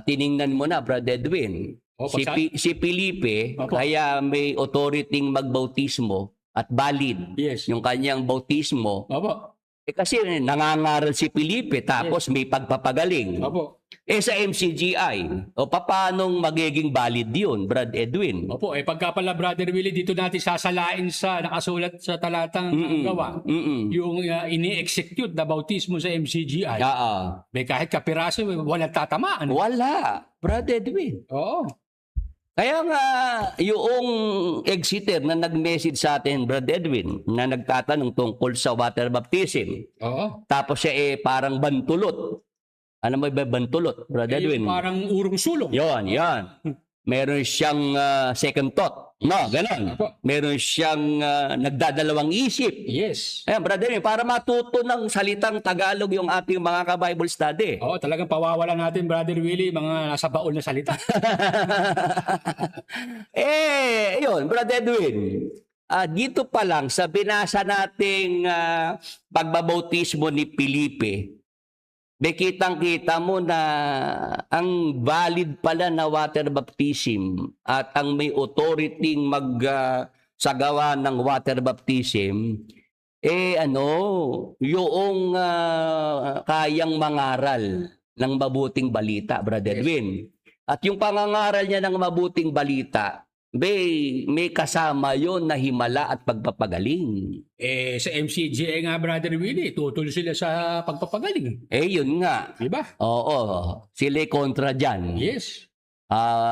tiningnan mo na, Brother Edwin, Opo, si Felipe, Opo. kaya may authority magbautismo at valid Yes. yung kanyang bautismo. Opo. Kasi nangangaral si Felipe tapos may pagpapagaling. Opo. Sa MCGI, paano magiging valid yun, Brad Edwin? Opo. Pagka pala, Brother Willie, dito natin sasalain sa nakasulat sa talatang gawa. Yung ini-execute na bautismo sa MCGI. Oo. May kahit kapiraso, walang tatamaan. Wala, Brad Edwin. Oo. Kaya nga, yung exeter na nag-message sa atin, Brad Edwin, na nagtatanong tungkol sa water baptism, Oo. tapos siya parang bantulot. Ano mo ba bantulot, Brad Eh, Edwin? yung parang urong sulong. Yan. Meron siyang second thought. No, ganun. Opo. Meron siyang nagdadalawang isip. Yes. Ayan, Brad Edwin, para matuto ng salitang Tagalog yung ating mga ka-Bible study. Oo, talagang pawawala natin, Brother Willie, mga nasa baol na salita. Yun, Brad Edwin. Dito pa lang sa binasa nating pagbabautismo ni Felipe, may kitang-kita mo na ang valid pala na water baptism at ang may authority magsagawa ng water baptism, yung kayang mangaral ng mabuting balita, Brother Edwin. At yung pangangaral niya ng mabuting balita, may kasama yon na himala at pagpapagaling. Sa MCGA nga, Brother Willie, tutuloy sila sa pagpapagaling. Yun nga. Diba? Oo, sila kontra dyan. Yes.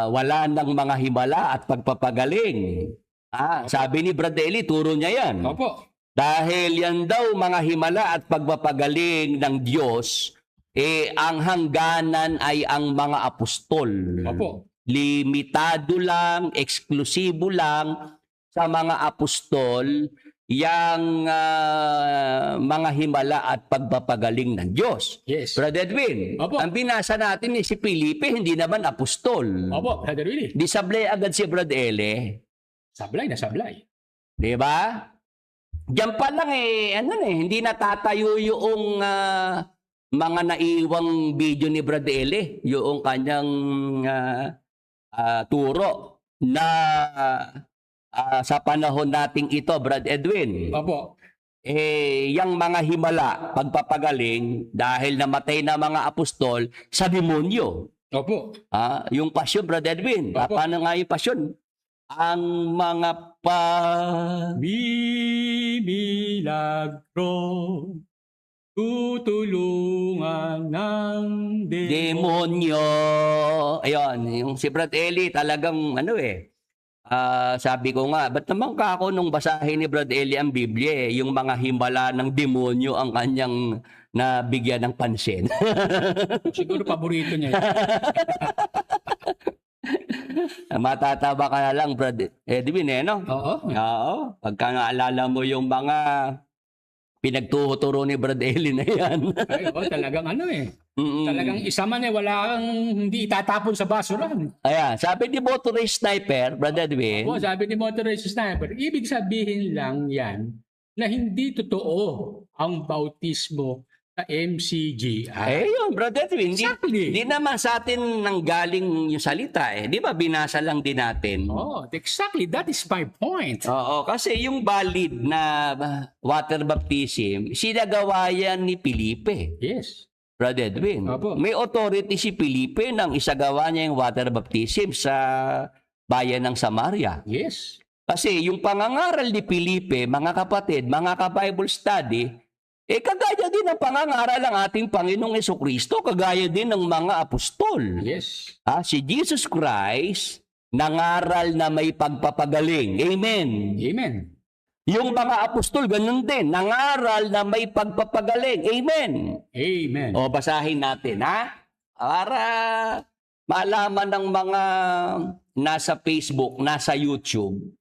Wala ng mga himala at pagpapagaling. Sabi ni Brad Eli, turo niya yan. Opo. Dahil yan daw mga himala at pagpapagaling ng Diyos, ang hangganan ay ang mga apostol. Opo. Limitado lang, eksklusibo lang sa mga apostol yang mga himala at pagpapagaling ng Diyos. Yes. Brother Edwin, Opo. ang binasa natin si Felipe, hindi naman apostol. Opo, Brother Willie. Di sablay agad si Brad Ele. Sablay na sablay. Di ba? Diyan pa lang hindi natatayo yung mga naiwang video ni Brad Ele, yung kanyang turo na sa panahon nating ito, Brad Edwin. Opo. Yang mga himala, pagpapagaling, dahil namatay na mga apostol sa demonyo. Opo. Yung pasyon, Brad Edwin. Opo. Paano nga yung pasyon? Ang mga Bimilagro, tutulungan ng demonyo. Ayun, yung si Brad Eli talagang sabi ko nga, ba't naman ka ako nung basahin ni Brad Eli ang Biblia yung mga himala ng demonyo ang kanyang nabigyan ng pansin. Siguro paborito niya yun. Matataba ka na lang, Brad Edwin, no? Oo. Oo. Pagka naalala mo yung mga pinagtuturo ni Brad Eli na yan. Ay, talagang Mm-mm. Talagang isa man wala kang hindi itatapon sa basurahan. Ayan, sabi ni Motorist Sniper, Brad Edwin. Opo, sabi ni Motorist Sniper, ibig sabihin lang yan na hindi totoo ang bautismo sa MCGI. Yun, Brad Edwin. Exactly. Hindi naman sa atin nanggaling yung salita. Di ba binasa lang din natin? Oh, exactly. That is my point. Oo, kasi yung valid na water baptism, sinagawa yan ni Felipe. Yes. Brad Edwin. Opo. May authority si Felipe nang isagawa niya yung water baptism sa bayan ng Samaria. Yes. Kasi yung pangangaral ni Felipe, mga kapatid, mga ka-Bible study, kagaya din ang pangangaral ng ating Panginoong Jesucristo, kagaya din ng mga apostol. Yes. Si Jesus Christ, nangaral na may pagpapagaling. Amen. Amen. Yung mga apostol, ganun din, nangaral na may pagpapagaling. Amen. Amen. O, basahin natin, para malaman ng mga nasa Facebook, nasa YouTube,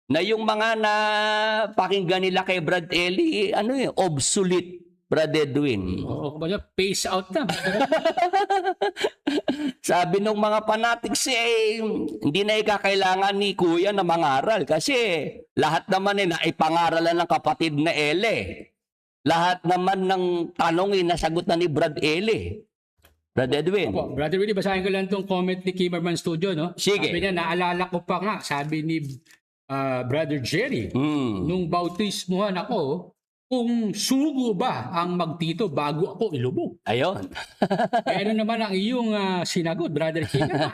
na yung mga napakinggan nila kay Brad Eli, obsolete, Brad Edwin. Oo, pace out na. Sabi ng mga fanatics, hindi na ikakailangan ni Kuya na mangaral kasi lahat naman naipangaralan ng kapatid na Ele. Lahat naman ng tanong nasagot na ni Brad Eli. Brad Edwin. Opo, Brother Willie, basahin ko lang itong comment ni Kimmerman Studio, no? Sige. Sabi niya, naalala ko pa nga, sabi ni Brother Jerry, nung bautismuhan ako, kung sugo ba ang magtito bago ako ilubog? Ayun. Ano naman ang iyong sinagot, Brother Kimmerman?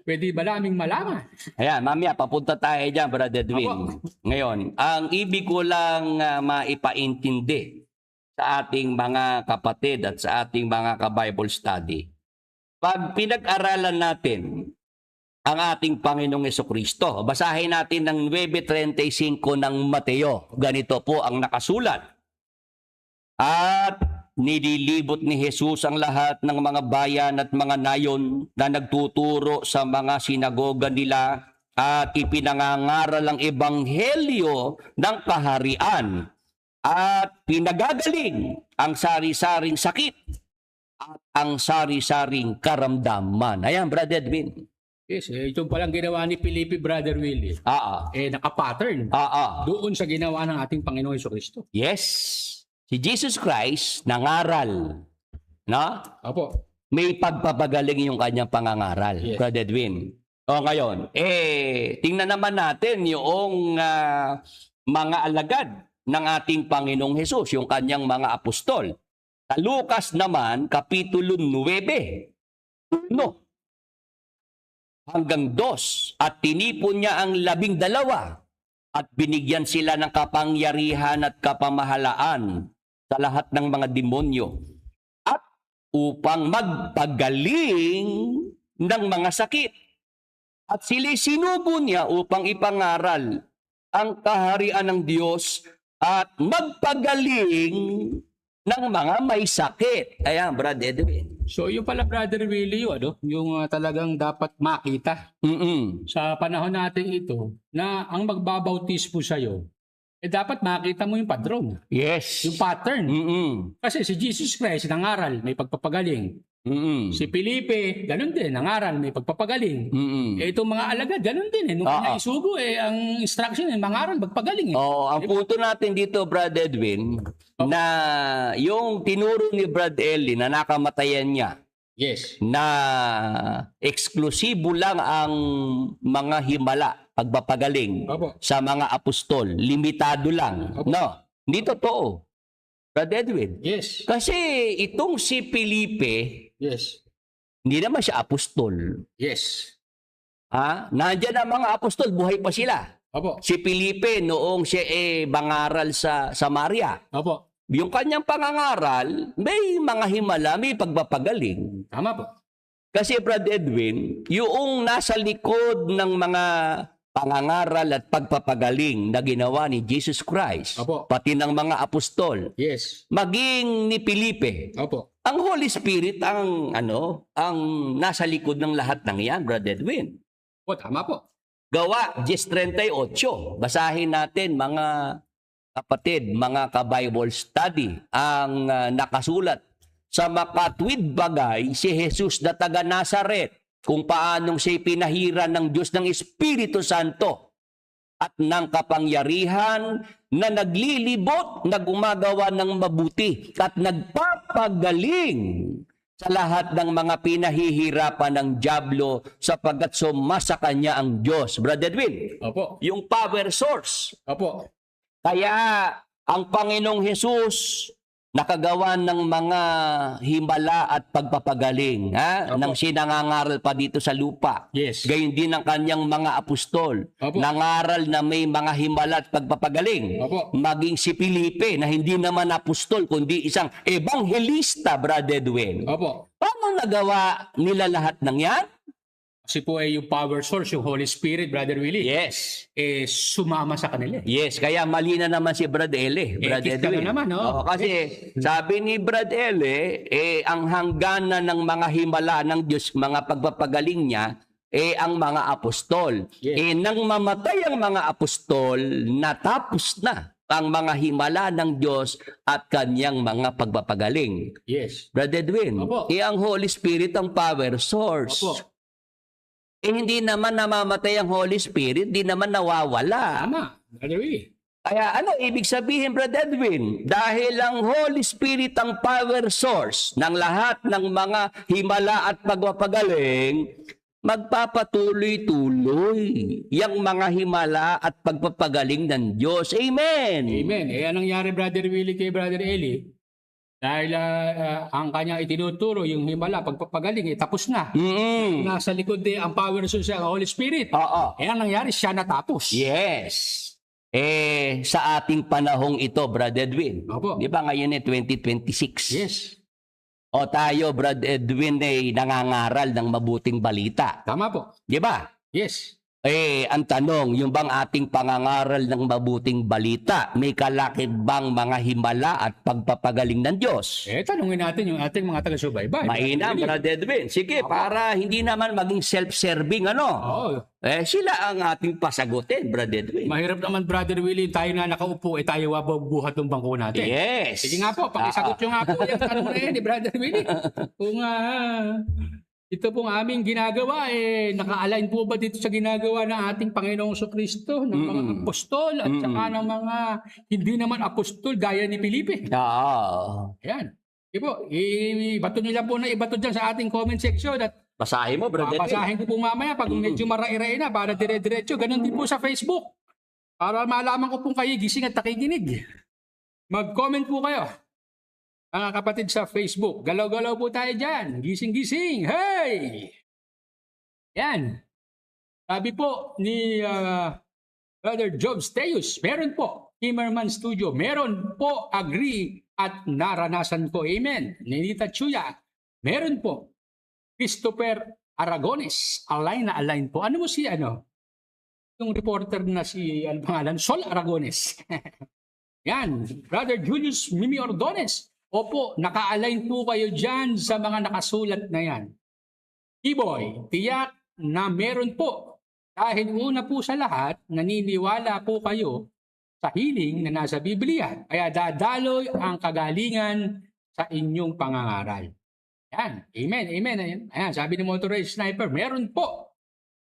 Pwede ba naming malaman? Ayan, mamaya, papunta tayo dyan, Brad Edwin. Opo. Ngayon, ang ibig ko lang maipaintindi sa ating mga kapatid at sa ating mga ka-Bible study, pag pinag-aralan natin ang ating Panginoong Hesukristo. Basahin natin ng 9:35 ng Mateo. Ganito po ang nakasulat. At nililibot ni Jesus ang lahat ng mga bayan at mga nayon na nagtuturo sa mga sinagoga nila at ipinangangaral ang ebanghelyo ng kaharian at pinagagaling ang sari-saring sakit at ang sari-saring karamdaman. Ayan, Brother Edwin. Yes, ito palang ginawa ni Felipe, Brother Willie. Naka-pattern doon sa ginawa ng ating Panginoon Jesucristo. Yes. Si Jesus Christ nangaral. No? Opo. May pagpapagaling yung kanyang pangangaral, Yes. Brother Edwin. O ngayon, tingnan naman natin yung mga alagad ng ating Panginoong Jesus, yung kanyang mga apostol. Sa Lucas naman, Kapitulo 9, hanggang 2, at tinipon niya ang 12 at binigyan sila ng kapangyarihan at kapamahalaan sa lahat ng mga demonyo at upang magpagaling ng mga sakit. At sila'y sinugo niya upang ipangaral ang kaharian ng Diyos at magpagaling ng mga may sakit. Ayan, Brad Edwin. So, yung pala, Brother Willie, yung talagang dapat makita sa panahon natin ito na ang magbabautis po sa'yo, dapat makita mo yung padron, Yes. yung pattern. Kasi si Jesus Christ, nangaral, may pagpapagaling. Si Felipe, ganun din, nangaral, may pagpapagaling. Itong mga alagad, ganun din. Nung kanya isugo, ang instruction, mangaral, magpagaling. Ang punto natin dito, Brad Edwin, na yung tinuro ni Brad Ellie na nakamatayan niya, Yes. na eksklusibo lang ang mga himala, pagpapagaling Opo. sa mga apostol, limitado lang. Opo. No, hindi totoo. Brad Edwin. Yes. Kasi itong si Felipe, Yes. hindi naman siya apostol. Yes. Nandiyan ang mga apostol, buhay pa sila. Opo. Si Felipe noong siya bangaral sa Samaria. Opo. Yung kanyang pangangaral, may mga himala, may pagpapagaling. Tama po. Kasi Brad Edwin, yung nasa likod ng mga pangangaral at pagpapagaling na ginawa ni Jesus Christ, Opo. pati ng mga apostol, Yes. maging ni Felipe, Opo. ang Holy Spirit ang nasa likod ng lahat ng yan, Brad Edwin. O, tama po. Gawa 10:38. Basahin natin mga kapatid, mga ka-Bible study, ang nakasulat. Sa makatwid bagay, si Jesus na taga Nazaret, kung paanong siya pinahira ng Diyos ng Espiritu Santo at ng kapangyarihan na naglilibot, na gumagawa ng mabuti at nagpapagaling sa lahat ng mga pinahihirapan ng dyablo sapagkat sumasa kanya ang Diyos. Brother Edwin, Opo. yung power source. Opo. Kaya ang Panginoong Hesus nakagawa ng mga himala at pagpapagaling Opo. nang sinangangaral pa dito sa lupa. Yes. Gayon din ang kanyang mga apostol. Opo. Nangaral na may mga himala at pagpapagaling. Opo. Maging si Felipe na hindi naman apostol kundi isang ebanghelista, Brother Edwin. Opo. Paano nagawa nila lahat ng yan? Kasi po ay yung power source, yung Holy Spirit, Brother Willie, Yes. sumama sa kanila. Yes, kaya mali na naman si Brad Ele. Brad kita Edwin. na naman, no? Kasi sabi ni Brad Ele, ang hangganan ng mga himala ng Diyos, mga pagpapagaling niya, ang mga apostol. Yes. Nang mamatay ang mga apostol, natapos na ang mga himala ng Diyos at kanyang mga pagpapagaling. Yes. Brad Edwin, Opo. ang Holy Spirit ang power source. Opo. Hindi naman namamatay ang Holy Spirit, hindi naman nawawala. Tama, Brother Willie. Kaya ano ibig sabihin, Brad Edwin? Dahil ang Holy Spirit ang power source ng lahat ng mga himala at pagpapagaling, magpapatuloy-tuloy yung mga himala at pagpapagaling ng Diyos. Amen! Amen. Anong nangyari, Brother Willie, kay Brother Eli? Dahil ang kanyang itinuturo, yung himala, pagpapagaling, tapos na. Nasa likod din ang power source ng Holy Spirit. Oo. Anong nangyari? Siya natapos. Yes. Sa ating panahong ito, Brad Edwin. Opo. Di ba ngayon 2026? Yes. O tayo, Brad Edwin, nangangaral ng mabuting balita. Tama po. Di ba? Yes. Ang tanong, yung bang ating pangangaral ng mabuting balita, may kalakip bang mga himala at pagpapagaling ng Diyos? Tanungin natin yung ating mga taga-subaybay. Mainam, Brother Edwin. Sige, para hindi naman maging self-serving, Oo. sila ang ating pasagutin, Brother Edwin. Mahirap naman, Brother Willie, tayo na nakaupo, tayo wabubuhat ng bangko natin. Yes. Sige nga po, pakisagot nyo nga po yung tanong na yun, Brother Willie. Kung ito pong aming ginagawa, naka-align po ba dito sa ginagawa ng ating Panginoong Kristo, ng mga apostol, at saka ng mga hindi naman apostol, gaya ni Felipe? Oo. Ayan. Sige po, ibato nyo lang po na ibato dyan sa ating comment section at Basahin mo, Brother Edwin. papasahin ko po mamaya pag medyo marai-rai na para dire-diretso. Ganon din po sa Facebook. Para malaman ko pong kayo gising at nakikinig. Mag-comment po kayo. Mga kapatid sa Facebook. Galaw-galaw po tayo dyan. Gising-gising. Hey! Yan. Sabi po ni Brother Jobs Teus, meron po. Kimmerman Studio, meron po. Agree at naranasan ko. Amen. Ninita Chuya, meron po. Christopher Aragones, align na align po. Ano mo si yung reporter na si, pangalan? Sol Aragones. Yan. Brother Julius Mimi Ordones. Opo, naka-align po kayo dyan sa mga nakasulat na yan. Iboy, tiyak na meron po. Dahil una po sa lahat, naniniwala po kayo sa healing na nasa Biblia. Kaya dadaloy ang kagalingan sa inyong pangangaral. Yan. Amen. Amen. Ayan, sabi ni Motorized Sniper, meron po.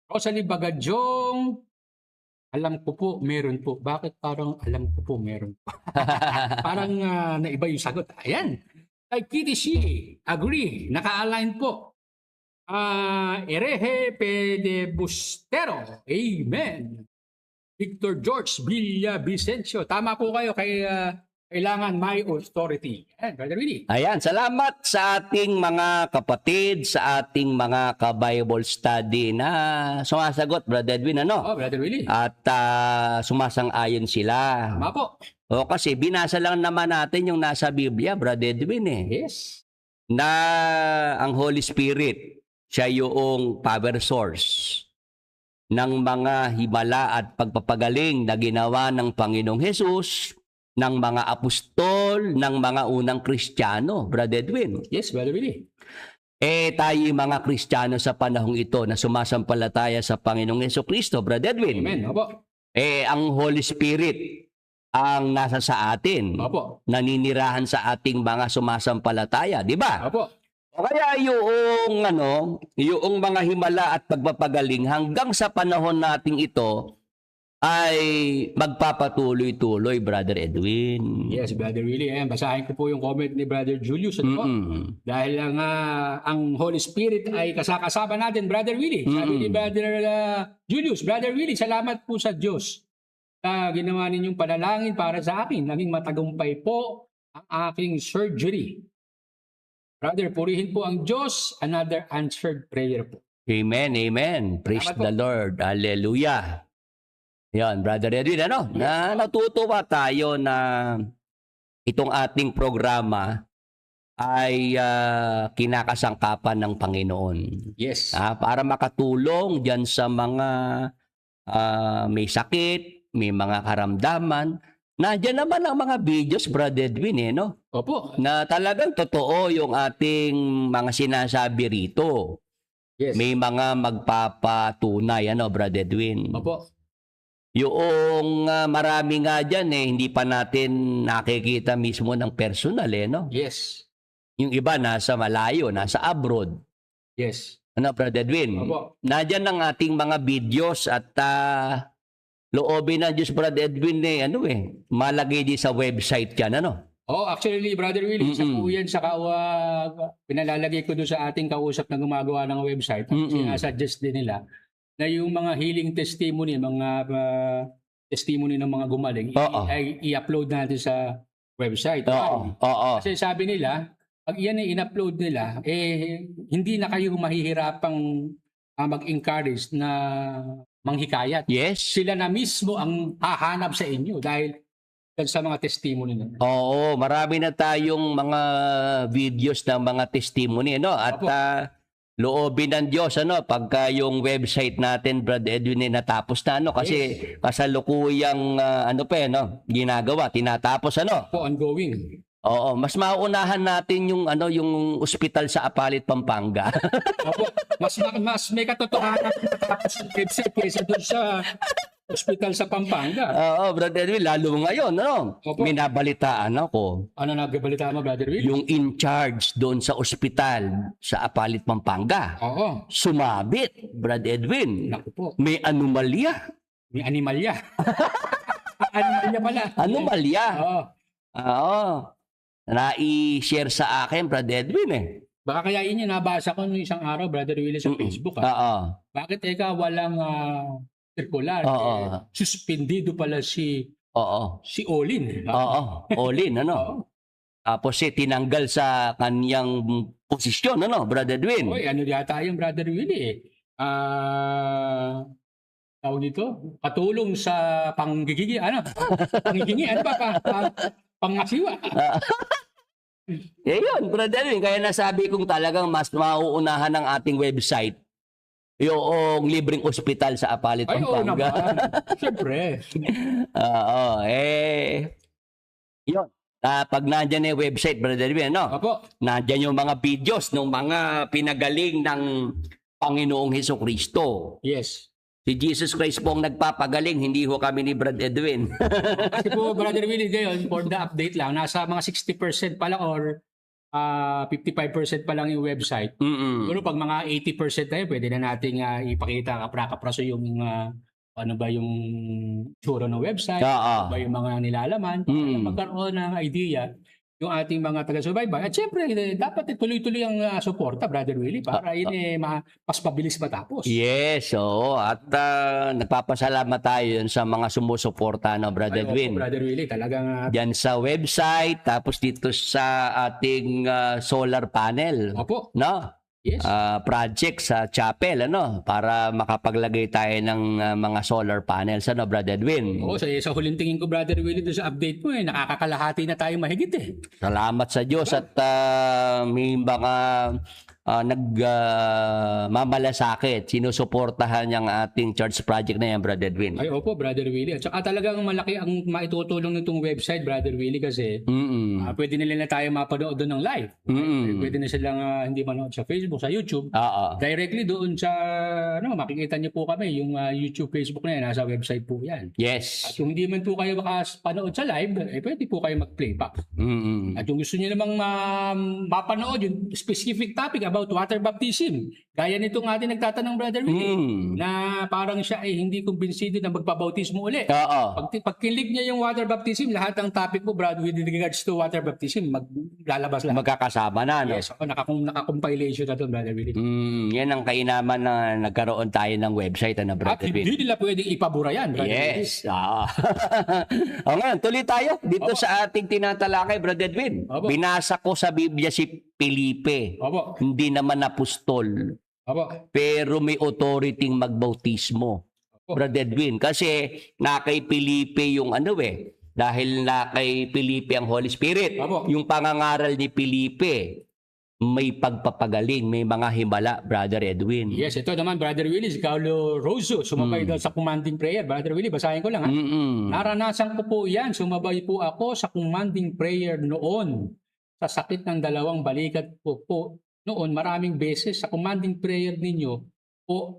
Rosalie Bagadyong, alam ko po, meron po. Bakit parang alam ko po, meron po? Parang naiba yung sagot. Ayan. Kay Kitty C, agree. Naka-align po. Ereje Pedebustero. Amen. Victor George Villa Vicencio. Tama po kayo kay kailangan may authority. Ayan, Brother Willie. Ayan, salamat sa ating mga kapatid, sa ating mga ka-Bible study na sumasagot, Brother Edwin, Oh, Brother Willie. At sumasang-ayon sila. Tama po. O kasi binasa lang naman natin yung nasa Biblia, Brother Edwin Yes. na ang Holy Spirit, siya yung power source ng mga himala at pagpapagaling na ginawa ng Panginoong Hesus, ng mga apostol, ng mga unang Kristiyano, Brother Edwin. Yes, Brother Willie. Tayo mga Kristiyano sa panahong ito na sumasampalataya sa Panginoong Jesucristo, Brother Edwin. Amen. Opo. Ang Holy Spirit ang nasa sa atin. Opo. Naninirahan sa ating mga sumasampalataya, di ba? Opo. O kaya yung mga himala at pagpapagaling hanggang sa panahon nating ito ay magpapatuloy-tuloy, Brother Edwin. Yes, Brother Willie. Ayan, basahin ko po yung comment ni Brother Julius. Dahil ang Holy Spirit ay kasakasama natin, Brother Willie. Sabi ni Brother Julius, Brother Willie, salamat po sa Diyos na ginawa ninyong panalangin para sa akin. Naging matagumpay po ang aking surgery. Brother, purihin po ang Diyos. Another answered prayer po. Amen, amen. Praise Salamat the Lord. Hallelujah. Yan, Brother Edwin, na natutuwa tayo na itong ating programa ay kinakasangkapan ng Panginoon. Yes. Para makatulong dyan sa mga may sakit, may mga karamdaman. Nandiyan naman ang mga videos, Brother Edwin, Opo. na talagang totoo yung ating mga sinasabi rito. Yes. May mga magpapatunay, Brother Edwin. Opo. Yung marami nga dyan, hindi pa natin nakikita mismo ng personal, Yes. Yung iba nasa malayo, nasa abroad. Yes. Brother Edwin? Opo. Nadyan ang ating mga videos at loobin na Diyos, Brother Edwin, malagay di sa website yan, Oh, actually, Brother Willie, isa po yan sa pinalalagay ko doon sa ating kausap na gumagawa ng website. Sinasuggest din nila na yung mga healing testimony, mga testimony ng mga gumaling, ay i-upload natin sa website. Oo. Kasi sabi nila, pag yan ay in-upload nila, hindi na kayo mahihirapang mag-encourage na manghikayat. Yes. Sila na mismo ang hahanap sa inyo dahil sa mga testimony nila. Oo, marami na tayong mga videos ng mga testimony, At loobin ng Diyos, pagka yung website natin, Brad Edwin, natapos na, kasi kasalukuyang, ginagawa, tinatapos, Po, ongoing. Oo, mas mauunahan natin yung, yung ospital sa Apalit, Pampanga. Opo, mas may katotohanan matapos yung website kaysa doon sa ospital sa Pampanga. Oo, Brad Edwin, lalo ngayon, Opo. minabalitaan ako. Ano nagbalita mo, Brother Will? Yung in charge doon sa ospital sa Apalit, Pampanga, Oo. sumabit, Brad Edwin. Naku po. May anomalya. May animalya. Animalya pala. Anomalya. Oo. Oo. Na-i-share sa akin, Brad Edwin Baka kaya inyo nabasa ko nung isang araw, Brother Willie, sa Facebook. Oo. Bakit walang circular? Oo. Suspendido pala si Oo. Olin. Oo. Olin, Oo. Tapos tinanggal sa kanyang posisyon, Brad Edwin? Oy, ano yata yung Brother Willie tawag dito? Patulong sa panggigigi, pangigingi, pangasiwa. Yun, Brad Edwin. Kaya nasabi kong talagang mas mauunahan ng ating website yung libreng ospital sa Apalit, Ay, oo Pampanga. naman. Siyempre. Oo, yun. Pag nandyan yung website, Brad Edwin, Opo. nandyan yung mga videos ng mga pinagaling ng Panginoong Hesukristo. Yes. Si Jesus Christ po ang nagpapagaling, hindi ho kami ni Brad Edwin. Kasi po, Brother Willie, ngayon, for the update lang, nasa mga 60% pa lang or 55% pa lang yung website. Pero pag mga 80% na yun, pwede na nating ipakita kapra-kapraso yung ano ba yung tsura ng website, ano ba yung mga nilalaman, para magkaroon ng idea yung ating mga taga-subaybay. At syempre, dapat tuloy-tuloy ang suporta, Brother Willie, para yun mas mabilis matapos. Yes, oo. At nagpapasalamat tayo sa mga sumusuporta, Brad Edwin. Brother Willie, talagang Diyan sa website, tapos dito sa ating solar panel. Opo. Yes. Project sa chapel, para makapaglagay tayo ng mga solar panels, Brad Edwin. Oo, sa huling tingin ko, Brother Willie, doon sa update mo, nakakakalahati na tayo mahigit Salamat sa Diyos at may mga nagmamalasakit, sinusuportahan yung ating church project na yan, Brad Edwin. Ay, opo, Brother Willie. At saka talagang malaki ang maitutulong nitong website, Brother Willie, kasi pwede nila na tayo mapanood doon ng live. Pwede na silang hindi manood sa Facebook, sa YouTube. Directly doon sa, makikita niyo po kami, yung YouTube, Facebook na yan, nasa website po yan. Yes. At kung hindi man po kayo makapanood sa live, pwede po kayo mag-playback. At yung gusto niyo namang mapanood yung specific topic about water baptism, gaya nitong ating nagtatanong, Brother Willie, na parang siya ay hindi kumbinsido na magpabautismo uli. Pagkilig niya yung water baptism, lahat ng topic mo, Brother Willie, in regards to water baptism, maglalabas lang. Magkakasama na, Yes, nakakompilation na doon, Brother Willie. Yan ang kainaman na nagkaroon tayo ng website, Brother At Edwin. hindi nila pwedeng ipabura yan, Brother Willie. Yes. O ngayon, tuloy tayo dito sa ating tinatalakay, Brother Edwin. Opo. Binasa ko sa Biblia si Felipe. Opo. Hindi naman apostol, Opo. pero may authority magbautismo. Opo. Brother Edwin, kasi na kay Felipe yung dahil na kay Felipe ang Holy Spirit. Opo. Yung pangangaral ni Felipe, may pagpapagaling, may mga himala, Brother Edwin. Yes, ito naman, Brother Willie, si Carlo Rosso, sumabay daw sa commanding prayer. Brother Willie, basahin ko lang. Naranasan ko po yan. Sumabay po ako sa commanding prayer noon. Sa sakit ng dalawang balikat ko po noon, maraming beses sa commanding prayer ninyo po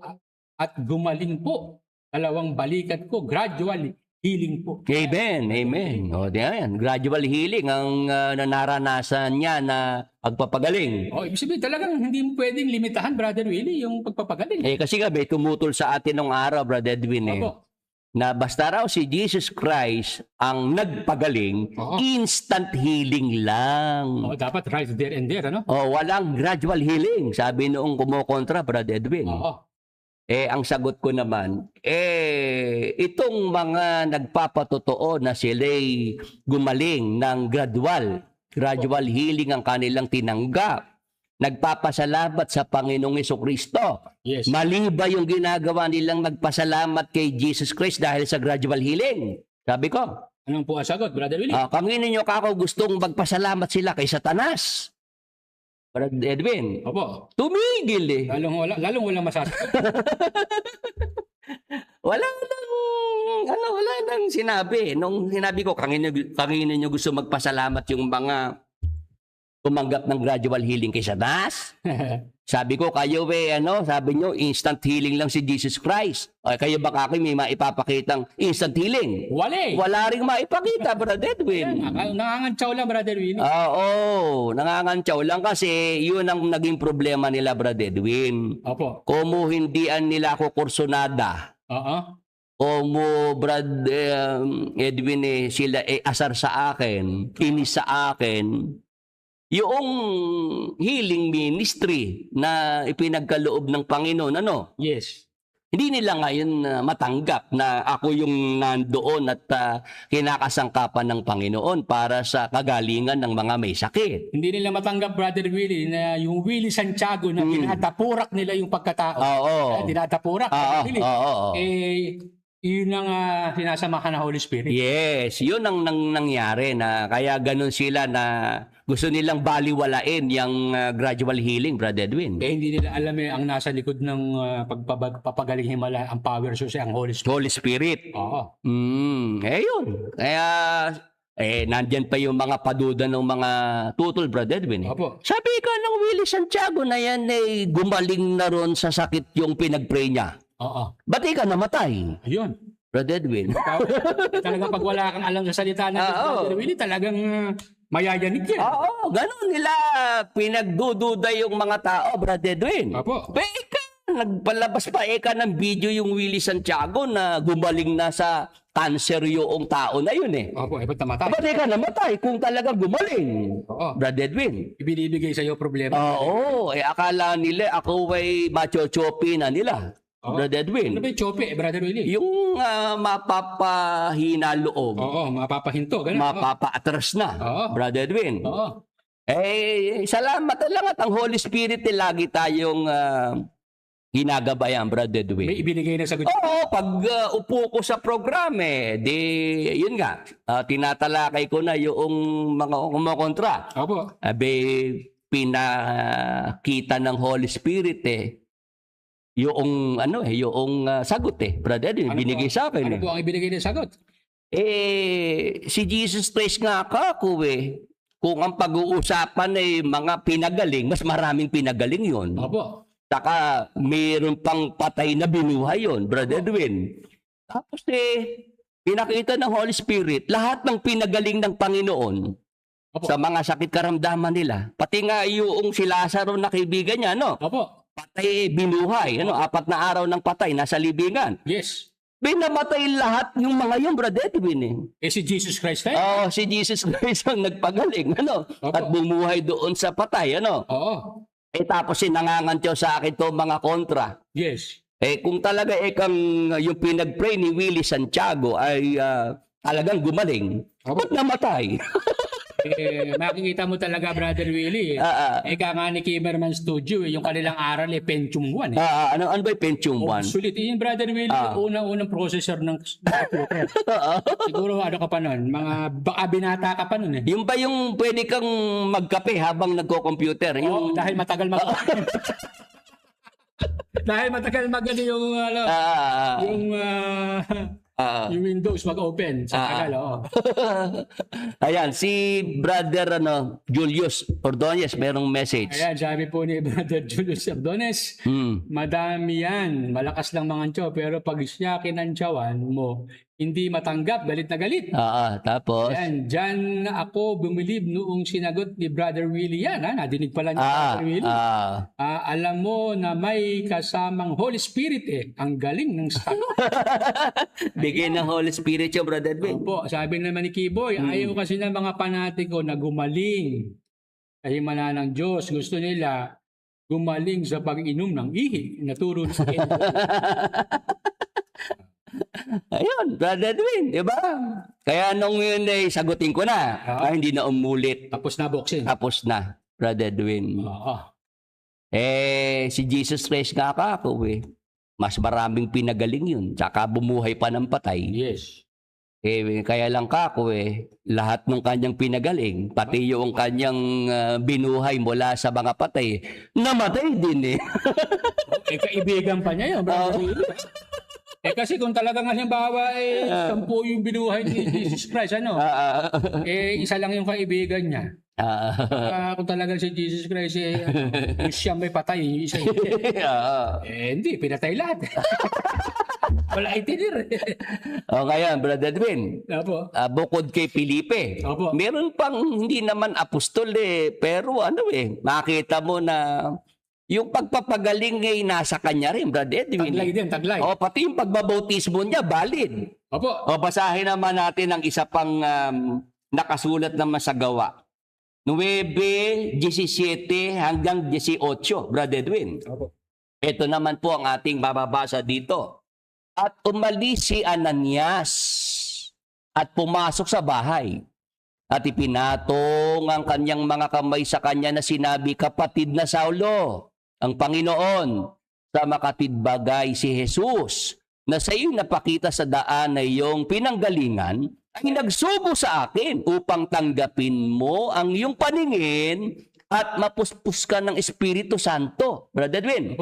at gumaling po. Dalawang balikat ko, gradually healing po. Amen, amen. O, diyan, gradual healing ang naranasan niya na pagpapagaling. Ibig sabihin, talagang hindi mo pwedeng limitahan, Brother Willie, yung pagpapagaling. Kasi may tumutol sa atin nung araw, Brother Edwin, Opo. na basta raw si Jesus Christ ang nagpagaling, instant healing lang. Dapat right there and there, Walang gradual healing, sabi noong kumukontra, Brother Edwin. Ang sagot ko naman, itong mga nagpapatotoo na sila'y gumaling ng gradual healing ang kanilang tinanggap. Nagpapasalamat sa Panginoong Hesukristo. Yes. Mali ba yung ginagawa nilang magpasalamat kay Jesus Christ dahil sa gradual healing? Sabi ko. Anong po ang sagot, Brother Willie? Kung ninyo ako gustong magpasalamat sila kay Satanas. Brad Edwin. Opo. Tumigil eh. Lalong walang masasagot. Wala nang sinabi. Nung sinabi ko, kanina nyo gusto magpasalamat yung mga tumanggap ng gradual healing kay Satanas. Sabi ko, kayo sabi nyo, instant healing lang si Jesus Christ. O, kayo baka may maipapakitang instant healing? Wala ring maipakita, Brother Edwin. Nangangantsaw lang, Brother Willie. Oo, nangangantsaw lang kasi yun ang naging problema nila, Brother Edwin. Opo. Kung hindi nila ako kursunada, Como Brad Edwin sila asar sa akin, inis sa akin, yung healing ministry na ipinagkaloob ng Panginoon, Yes. Hindi nila ngayon matanggap na ako yung nandoon at kinakasangkapan ng Panginoon para sa kagalingan ng mga may sakit. Hindi nila matanggap, Brother Willie, na yung Willie Santiago na tinatapurak nila yung pagkatao. Oo. Tinatapurak. Yun ang sinasamahan ng Holy Spirit. Yes, yun ang nangyari na kaya ganun sila na gusto nilang baliwalain yung gradual healing, Brother Edwin. Hindi nila alam ang nasa likod ng pagpapagaling himala, ang power source, ang Holy Spirit. Holy Spirit. Oo. Yun. Kaya nandyan pa yung mga paduda ng mga tutol, Brother Edwin. Opo. Sabi ka ng Willie Santiago na yan gumaling na ron sa sakit yung pinag-pray niya. Oo. Ba't ka namatay? Ayun. Brother Edwin. Talaga pag wala kang alam sa salita ng Brother Willie, talagang mayayanig yan. Oo, ganun nila pinagdududa yung mga tao, Brother Edwin. Opo. Nagpalabas pa ng video yung Willie Santiago na gumaling na sa cancer yung tao na yun eh. Opo, ba't namatay? Ba't ka namatay kung talaga gumaling? Oo. Brother Edwin. Ibinibigay sa'yo problema. Oo, akala nila ako ay machochopi na nila. Brother Edwin. Ano ba yung chope, Brother Willie? Yung mapapahina loob. Oo, mapapahinto. Ganun. Mapapa-atras na. Brother Edwin. Oo. Salamat lang at ang Holy Spirit lagi tayong ginagabayan, Brother Edwin. May ibinigay na sagot. Oo, pag upo ko sa program yun nga, tinatalakay ko na yung mga kumokontra. Opo. Pinakita ng Holy Spirit yung sagot Brother Edwin, binigay sa akin. Ano po ang ibinigay na sagot? Si Jesus Christ nga ako kung ang pag-uusapan ay mga pinagaling, mas maraming pinagaling yun. Opo. Saka mayroon pang patay na binuhay yun, Brother Edwin. Tapos pinakita ng Holy Spirit, lahat ng pinagaling ng Panginoon sa mga sakit karamdaman nila. Pati nga yung si Lazaro na kaibigan niya, Opo. Patay, binuhay. 4 na araw ng patay, nasa libingan. Yes. Binamatay lahat yung mga yun, Brother Edwin. Si Jesus Christ Oo, si Jesus Christ ang nagpagaling, at bumuhay doon sa patay, Oo. Tapos nangangantyaw sa akin to mga kontra. Yes. Kung talaga yung pinag-pray ni Willie Santiago ay talagang gumaling, ba't namatay? Makikita mo talaga, Brother Willie. Ika nga ni Kimmerman Studio, yung kanilang aral Pentium 1. Ano ba yung Pentium 1? Sulit. Yung Brother Willie, unang processor ng computer. Siguro ka pa nun. Baka binata ka pa nun Yung ba yung pwede kang magkape habang nagko-computer? Dahil matagal dahil matagal yung yung Windows mag-open sa tagal, Ayan, si Brother Julius Ordonez, merong message. Ayan, sabi po ni Brother Julius Ordonez, madami yan, malakas lang mga tiyo, pero pag siya kinantsawan mo, hindi matanggap, galit na galit. Tapos? Ayan, dyan ako bumilib noong sinagot ni Brother Willie yan. Nadinig pala ni Brother Willie. Alam mo na may kasamang Holy Spirit Ang galing ng sagot. Bigyan ng Holy Spirit yung Brother Edwin. Opo, sabi naman ni Kiboy, ayaw kasi ng mga panatiko na gumaling sa himala ng Diyos. Gusto nila gumaling sa pag-inom ng ihi. Naturo sa Ayun, Brother Edwin, di ba? Kaya nung yun sagutin ko na, hindi na umulit. Tapos na boxing. Tapos na, Brother Edwin. Si Jesus Christ nga ako Mas maraming pinagaling yun. Tsaka bumuhay pa ng patay. Yes. Kaya lang kako lahat ng kanyang pinagaling, pati yung kanyang binuhay mula sa mga patay, namatay din Kaibigan pa niya yun, Brother Willie. Kasi kung talagang halimbawa, 10 yung binuhay ni Jesus Christ, isa lang yung kaibigan niya. Kung talagang si Jesus Christ, siya may patay, isa hindi, pinatay lahat. Wala itinir. Ngayon, Brother Edwin, bukod kay Felipe, meron pang hindi naman apostol pero makita mo na yung pagpapagaling nasa kanya rin, Brother Edwin. Taglay. Pati yung pagbabautismo niya, valid. Basahin naman natin ang isa pang nakasulat naman sa Gawa. 9:17 hanggang 18, Brother Edwin. Ito naman po ang ating bababasa dito. At umalis si Ananias at pumasok sa bahay. At ipinatong ang kanyang mga kamay sa kanya na sinabi, "Kapatid na Saulo, ang Panginoon sa makatid bagay si Jesus na sa iyo napakita sa daan na iyong pinanggalingan ay nagsubo sa akin upang tanggapin mo ang iyong paningin at mapuspos ka ng Espiritu Santo." Brother Edwin,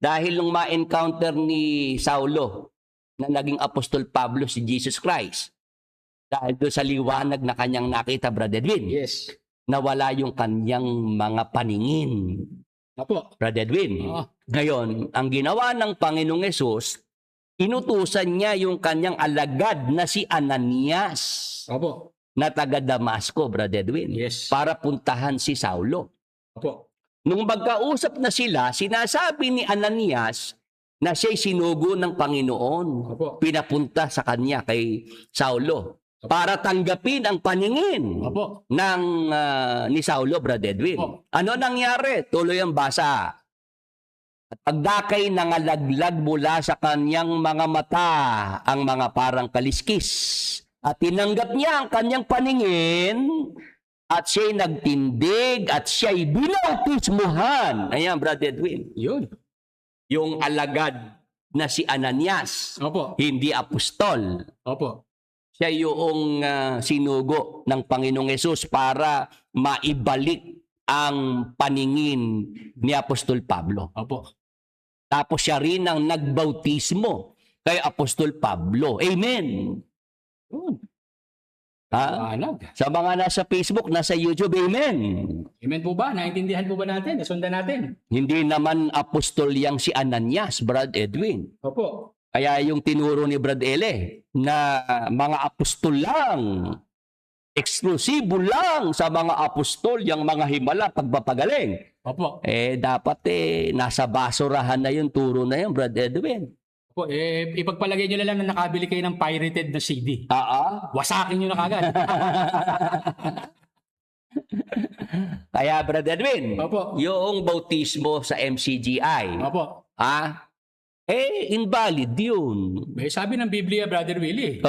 dahil nung ma-encounter ni Saulo na naging Apostol Pablo si Jesus Christ, dahil doon sa liwanag na kanyang nakita, Brother Edwin, nawala yung kanyang mga paningin. Brother Edwin, ngayon, ang ginawa ng Panginoong Yesus, inutusan niya yung kanyang alagad na si Ananias na taga Damasco, Brother Edwin, para puntahan si Saulo. Nung magkausap na sila, sinasabi ni Ananias na siya'y sinugo ng Panginoon. Pinapunta sa kanya kay Saulo para tanggapin ang paningin ng ni Saulo, Brother Edwin. Ano nangyari? Tuloy ang basa. At pagdakay nangalaglag mula sa kanyang mga mata ang mga parang kaliskis. At tinanggap niya ang kanyang paningin at siya'y nagtindig at siya'y binautismuhan. Ayan, Brother Edwin. Yung alagad na si Ananias, hindi apostol. Siya yung sinugo ng Panginoong Yesus para maibalik ang paningin ni Apostol Pablo. Tapos siya rin ang nagbautismo kay Apostol Pablo. Amen. Sa mga nasa Facebook, nasa YouTube, amen. Amen po ba? Naintindihan po ba natin? Nasundan natin? Hindi naman apostol yang si Ananias, Brad Edwin. Kaya yung tinuro ni Brad Ele na mga apostol lang, eksklusibo lang sa mga apostol, yung mga himala pagpapagaling. Dapat nasa basurahan na yung turo na yun, Brad Edwin. Ipagpalagay nyo na lang na nakabili kayo ng pirated na CD. Wasakin nyo na kagad. Kaya, Brother Edwin, yung bautismo sa MCGI, invalid yun. Sabi ng Biblia, Brother Willie.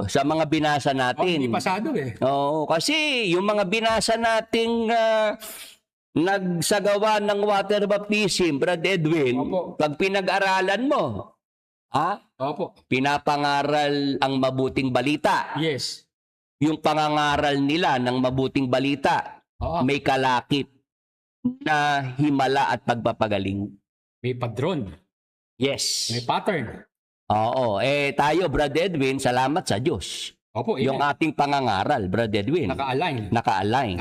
Sa mga binasa natin. Hindi pasado kasi yung mga binasa nating nagsagawa ng water baptism, Brother Edwin, pag pinag-aralan mo, pinapangaral ang mabuting balita. Yung pangangaral nila ng mabuting balita, may kalakip na himala at pagpapagaling. May padron. May pattern. Tayo, Brother Edwin, salamat sa Diyos. Yung ating pangangaral, Brother Edwin. Naka-align.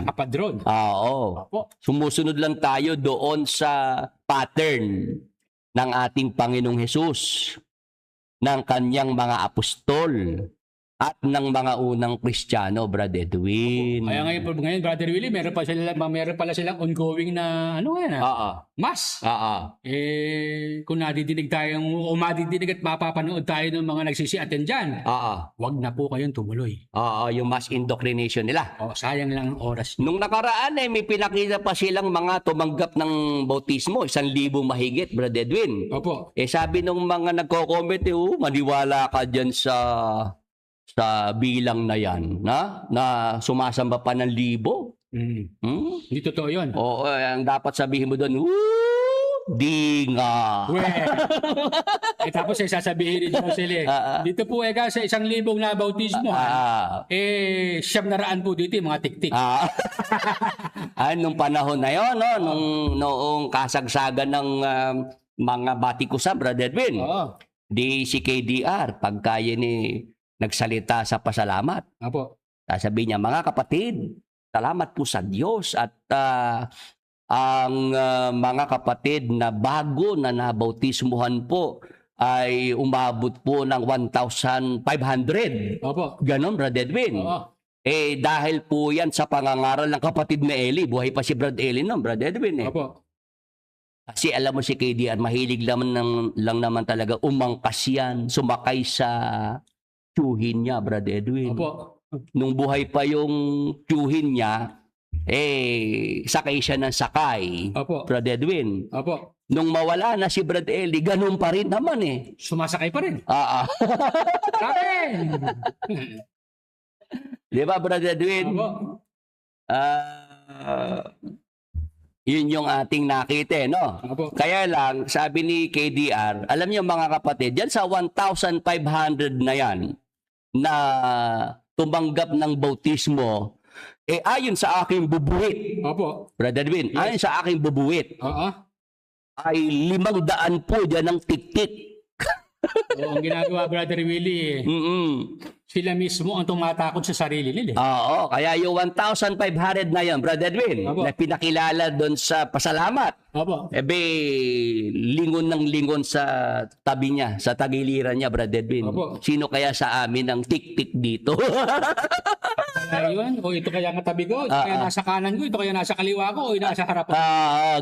Nakapadron. Sumusunod lang tayo doon sa pattern ng ating Panginoong Hesus, ng kanyang mga apostol, at ng mga unang Kristiyano, Brother Edwin. Kaya ngayon, Brother Willie, meron pala silang ongoing na mass. Kung nadidinig tayo o madidinig at mapapanood tayo ng mga nagsisi-attend dyan, wag na po kayong tumuloy. Yung mass indoctrination nila. Sayang lang ang oras. Nung nakaraan may pinakita pa silang mga tumanggap ng bautismo, 1,000 mahigit, Brother Edwin. Sabi nung mga nagko-comment, maniwala ka dyan sa bilang na yan, na sumasamba pa ng 1,000. Hindi totoo yun. Ang dapat sabihin mo doon, Di nga. Eh, tapos sasabihin ni Josel dito po sa 1,000 na bautismo. Siyam na raan po dito yung mga tiktik. Nung panahon na yon, no? Noong kasagsagan ng mga batikusan, Brother Edwin. Oo. Di si KDR, pagka yun nagsalita sa pasalamat. Apo. Sasabihin niya, mga kapatid, salamat po sa Diyos at ang mga kapatid na bago na nabautismuhan po ay umabot po ng 1,500. Opo. Ganon, Brother Edwin. Oo. Dahil po yan sa pangangaral ng kapatid na Eli. Buhay pa si Brad Eli noon, Brother Edwin. Opo. Kasi alam mo si KDR, mahilig lang naman talaga umangkas yan, sumakay sa tiyuhin niya, Brother Edwin. Opo. Nung buhay pa yung tiyuhin niya, sakay siya ng sakay, Opo. Brad Edwin. Opo. Nung mawala na si Brad Eli, ganun pa rin naman Sumasakay pa rin. Grabe! Di ba, Brad Edwin? Opo. Yun yung ating nakita, no? Opo. Kaya lang, sabi ni KDR, alam niyo mga kapatid, dyan sa 1,500 na yan, na tumanggap ng bautismo, ayon sa aking bubuwit, Opo. Brother Edwin, Yes. ayon sa aking bubuwit, Oo. ay 500 po dyan ng tiktik. Oo, ang ginagawa, Brother Willie, sila mismo ang tumatakot sa sarili nila. Oo, kaya yung 1,500 na yan, Brother Edwin, Opo. na pinakilala doon sa pasalamat, Opo. lingon ng lingon sa tabi niya, sa tagiliran niya, Brother Edwin. Opo. Sino kaya sa amin ang tik-tik dito? Kaya yun, o ito kaya ang tabi ko, ito kaya nasa kanan ko, ito kaya nasa kaliwa ko, o nasa harapan.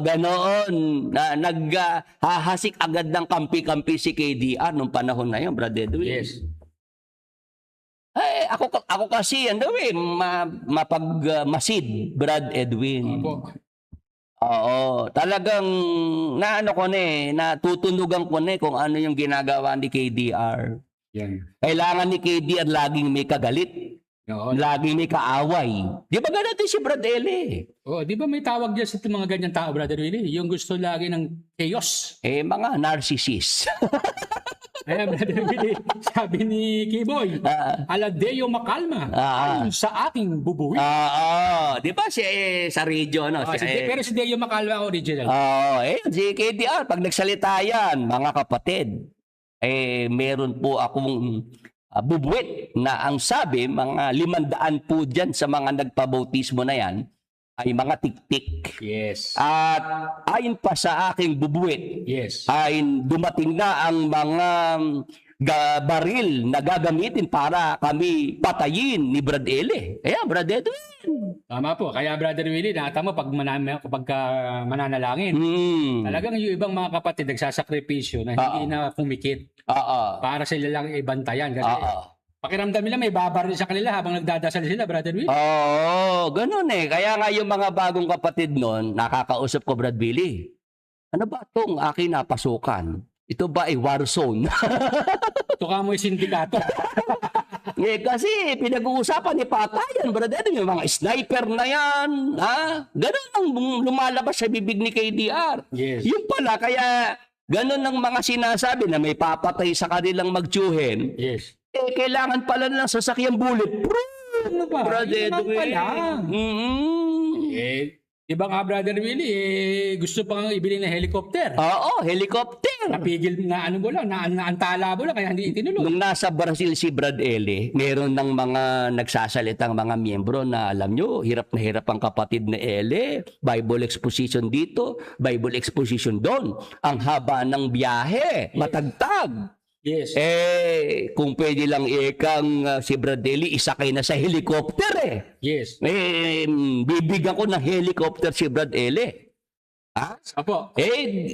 Ganoon. Naghahasik agad ng kampi-kampi si KDR nung panahon na yun, Brother Edwin. Yes. Ako kasi, mapagmasid, Brad Edwin. Opo. Oo, talagang natutunugan ko kung ano yung ginagawa ni KDR. Yan. Kailangan ni KDR laging may kagalit, Oo. laging may kaaway. Di ba ganun din si Brad Eli? Oh, di ba may tawag dyan sa mga ganyan tao, Brother Willie? Yung gusto lagi ng chaos. Mga narcissist. Ayan, Brother Willie, sabi ni Kiboy, Aladeo Makalma, ayon sa aking bubuwi. Di ba sa radio, no? Pero si Deo Makalma original. Si KDR, pag nagsalita yan, mga kapatid, meron po akong bubuwit na ang sabi, mga 500 po dyan sa mga nagpabautismo na yan, ay mga tiktik. Yes. At ayon pa sa aking bubuwit, Yes. ay dumating na ang mga baril na gagamitin para kami patayin ni Brad Eli. Brad Edwin. Tama po. Kaya, Brother Willie, nakita mo pag mananalangin, talagang yung ibang mga kapatid nagsasakripisyo na hindi na kumikit para sila lang ibantayan. Kasi pakiramdam nila may babaril sa kanila habang nagdadasal sila, Brother Willie. Ganun Kaya nga yung mga bagong kapatid nun, nakakausap ko, Brad Billy. Ano ba itong aking napasukan? Ito ba ay war zone? Ito ka mo yung sindikato. Kasi pinag-uusapan ni Patayan, Brad, yung mga sniper na yan. Ganun ang lumalabas sa bibig ni KDR. Yes. Yung pala, kaya ganun ang mga sinasabi na may papatay sa kanilang magtsuhin. Yes. Kailangan pala ng sasakyang bulletproof. Ano ba? Brad Yun lang Edwin. pala. Diba nga, Brother Willie, gusto pa nga ibili ng helicopter. Oo, helicopter. Napigil na ano mo lang, naantala mo lang, kaya hindi itinuloy. Nung nasa Brazil si Brad Eli, meron ng mga nagsasalitang mga miyembro na alam nyo, hirap na hirap ang kapatid na Eli. Bible exposition dito, Bible exposition doon. Ang haba ng biyahe, matagtag. Yes. Kung pwede lang si Brad Eli, isakay na sa helicopter Yes. Bibigyan ko ng helicopter si Brad Eli. Opo.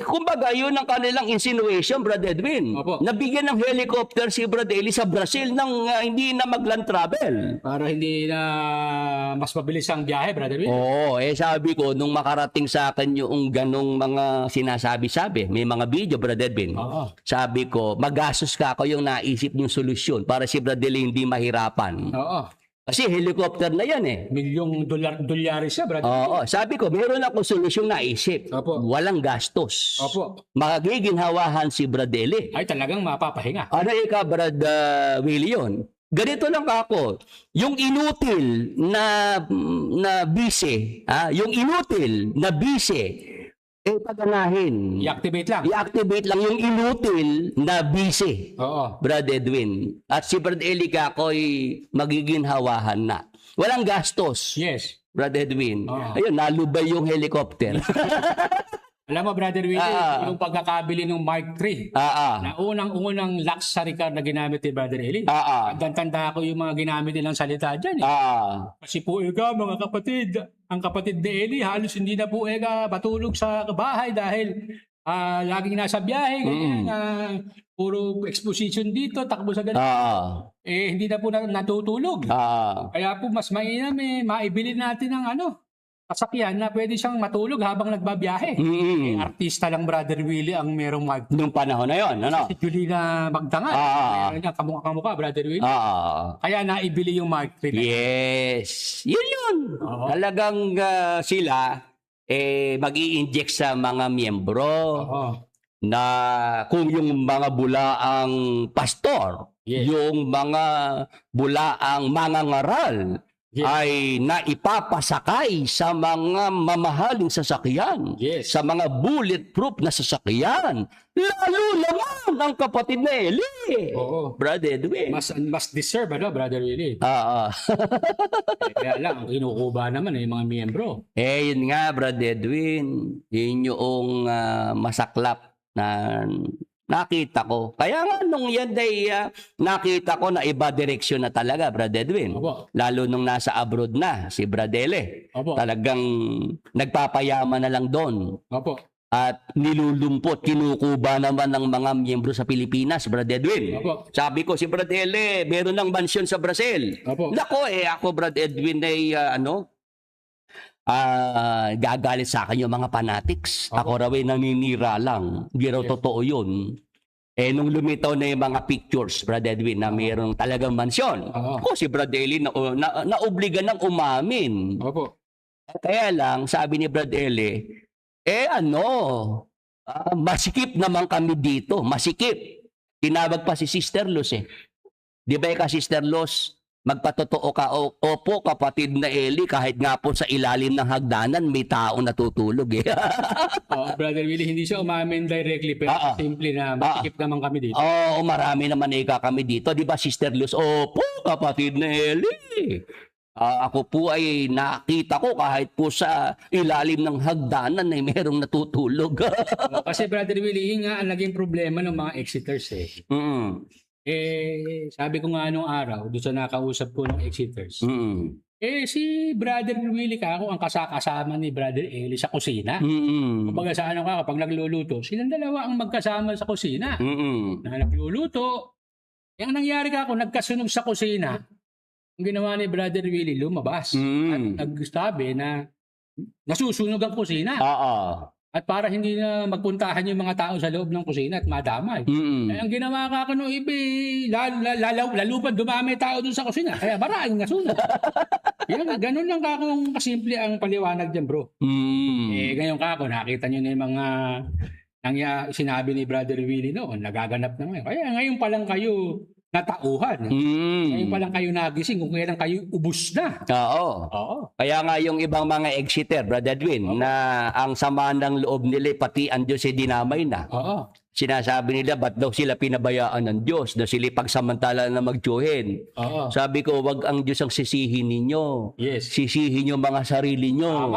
Kumbaga, yun ang kanilang insinuation, Brad Edwin. Opo. Nabigyan ng helicopter si Brad Eli sa Brazil nang hindi na mag-land travel. Para hindi na mas mabilis ang biyahe, Brother Willie. Oo, sabi ko, nung makarating sa akin yung ganong mga sinasabi-sabi, may mga video, Brad Edwin. Oo. Sabi ko, magastos ka ako yung naisip yung solusyon para si Brad Eli hindi mahirapan. Oo. Kasi helicopter na yan eh. Milyong dolyari siya, Brother. Oo, sabi ko, meron akong solusyon na isip. Opo. Walang gastos. Opo. Magiginhawahan si Bradele. Ay, talagang mapapahinga. Ano ika, Brad Willie yun? Ganito lang ako. Yung inutil na bise, yung inutil na bise, paganahin. I-activate lang. I-activate lang yung inutil na bise. Oo. Brad Edwin. At si Brad Elika ako'y magiginhawahan na. Walang gastos. Yes. Brad Edwin. Oo. Ayun, nalubay yung helicopter. Alam mo, Brother Willie, yung pagkakabili ng Mark III, na unang-unang luxury car na ginamit ni Brother Eli. Tanda ko yung mga ginamit nilang salita dyan. Kasi po mga kapatid, ang kapatid ni Eli, halos hindi na po patulog sa bahay dahil laging nasa biyahe, puro exposition dito, takbo sa ganun. Hindi na po natutulog. Kaya po mas mainam maibili natin ng sasakyan na pwede siyang matulog habang nagbabiyahe. Artista lang, Brother Willie, ang merong Nung panahon na yon, ano? Si Julina Magdangal. Meron niya kamukha, Brother Willie. Kaya naibili yung Mark III. Yes. Yun. Talagang sila mag-i-inject sa mga miyembro na kung yung mga bulaang pastor, yung mga bulaang mangangaral, ay naipapasakay sa mga mamahaling sasakyan, sa mga bulletproof na sasakyan, lalo naman ang kapatid na Eli. Brother Edwin. Mas deserve, Brother Willie? Kaya lang, ang kinukuba naman yung mga miyembro. Yun nga, Brother Edwin. Yun yung masaklap na nakita ko. Kaya nga nung yan day nakita ko na iba direksyon na talaga, Brad Edwin. Lalo nung nasa abroad na si Bradele. Talagang nagpapayaman na lang doon. At nilulumpot, kinukuba naman ng mga miyembro sa Pilipinas, Brad Edwin. Sabi ko si Bradele, meron ng mansyon sa Brazil. Nako ako Brad Edwin ay gagalit sa akin yung mga fanatics. Ako raw naninira lang. Hindi raw totoo yun. Nung lumitaw na yung mga pictures, Brad Edwin, na mayroong talagang mansyon. Ako si Brad Eli naobliga ng umamin. Kaya lang, sabi ni Brad Eli, masikip naman kami dito. Masikip. Tinawag pa si Sister Luz Di ba ka Sister Luz? Magpatotoo ka, opo kapatid na Eli, kahit nga po sa ilalim ng hagdanan may taong natutulog Brother Willie, hindi siya umamin directly, pero simple na masikip naman kami dito. Marami naman kami dito, di ba Sister Luz? Opo kapatid na Eli. Ako po ay nakita ko kahit po sa ilalim ng hagdanan ay merong natutulog. Kasi Brother Willie, yun nga ang naging problema ng mga Exiters sabi ko nga nung araw, doon sa nakausap ko ng Exiters, si Brother Willie ako ang kasama ni Brother Eli sa kusina. Kapag sa kapag nagluluto, silang dalawa ang magkasama sa kusina. Na nagluluto. Ang nangyari nagkasunog sa kusina. Ang ginawa ni Brother Willie, lumabas. At nagsabi na nasusunog ang kusina. At para hindi na magpuntahan yung mga tao sa loob ng kusina at madamay. Ang ginawa lalupan dumami tao dun sa kusina. Kaya maraming nasunog. Ganun lang kung kasimple ang paliwanag dyan, bro. Ngayon nakita nyo na yung mga sinabi ni Brother Willie noon, nagaganap na ngayon. Kaya ngayon pa lang kayo natauhan. Ngayon pa lang kayo nagising kung kailan kayo ubus na. Kaya nga yung ibang mga Exeter, Brother Edwin, na ang sama ng loob nila pati ang Diyos ay dinamay na. Sinasabi nila, ba't daw sila pinabayaan ng Diyos? Daw sila pagsamantala na magtiyuhin. Sabi ko, wag ang Diyos ang sisihin ninyo. Sisihin nyo mga sarili nyo.